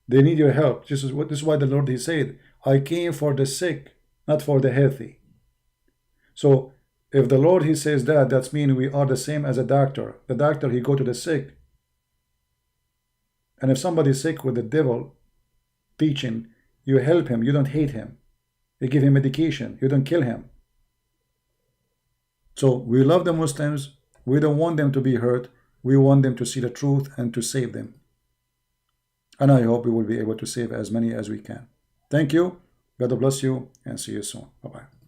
They need your help. This is why the Lord, he said, I came for the sick, not for the healthy. So if the Lord, he says that, that's mean we are the same as a doctor. The doctor, he go to the sick. And if somebody's sick with the devil teaching, you help him, you don't hate him. You give him medication, you don't kill him. So we love the Muslims. We don't want them to be hurt. We want them to see the truth and to save them. And I hope we will be able to save as many as we can. Thank you. God bless you and see you soon. Bye-bye.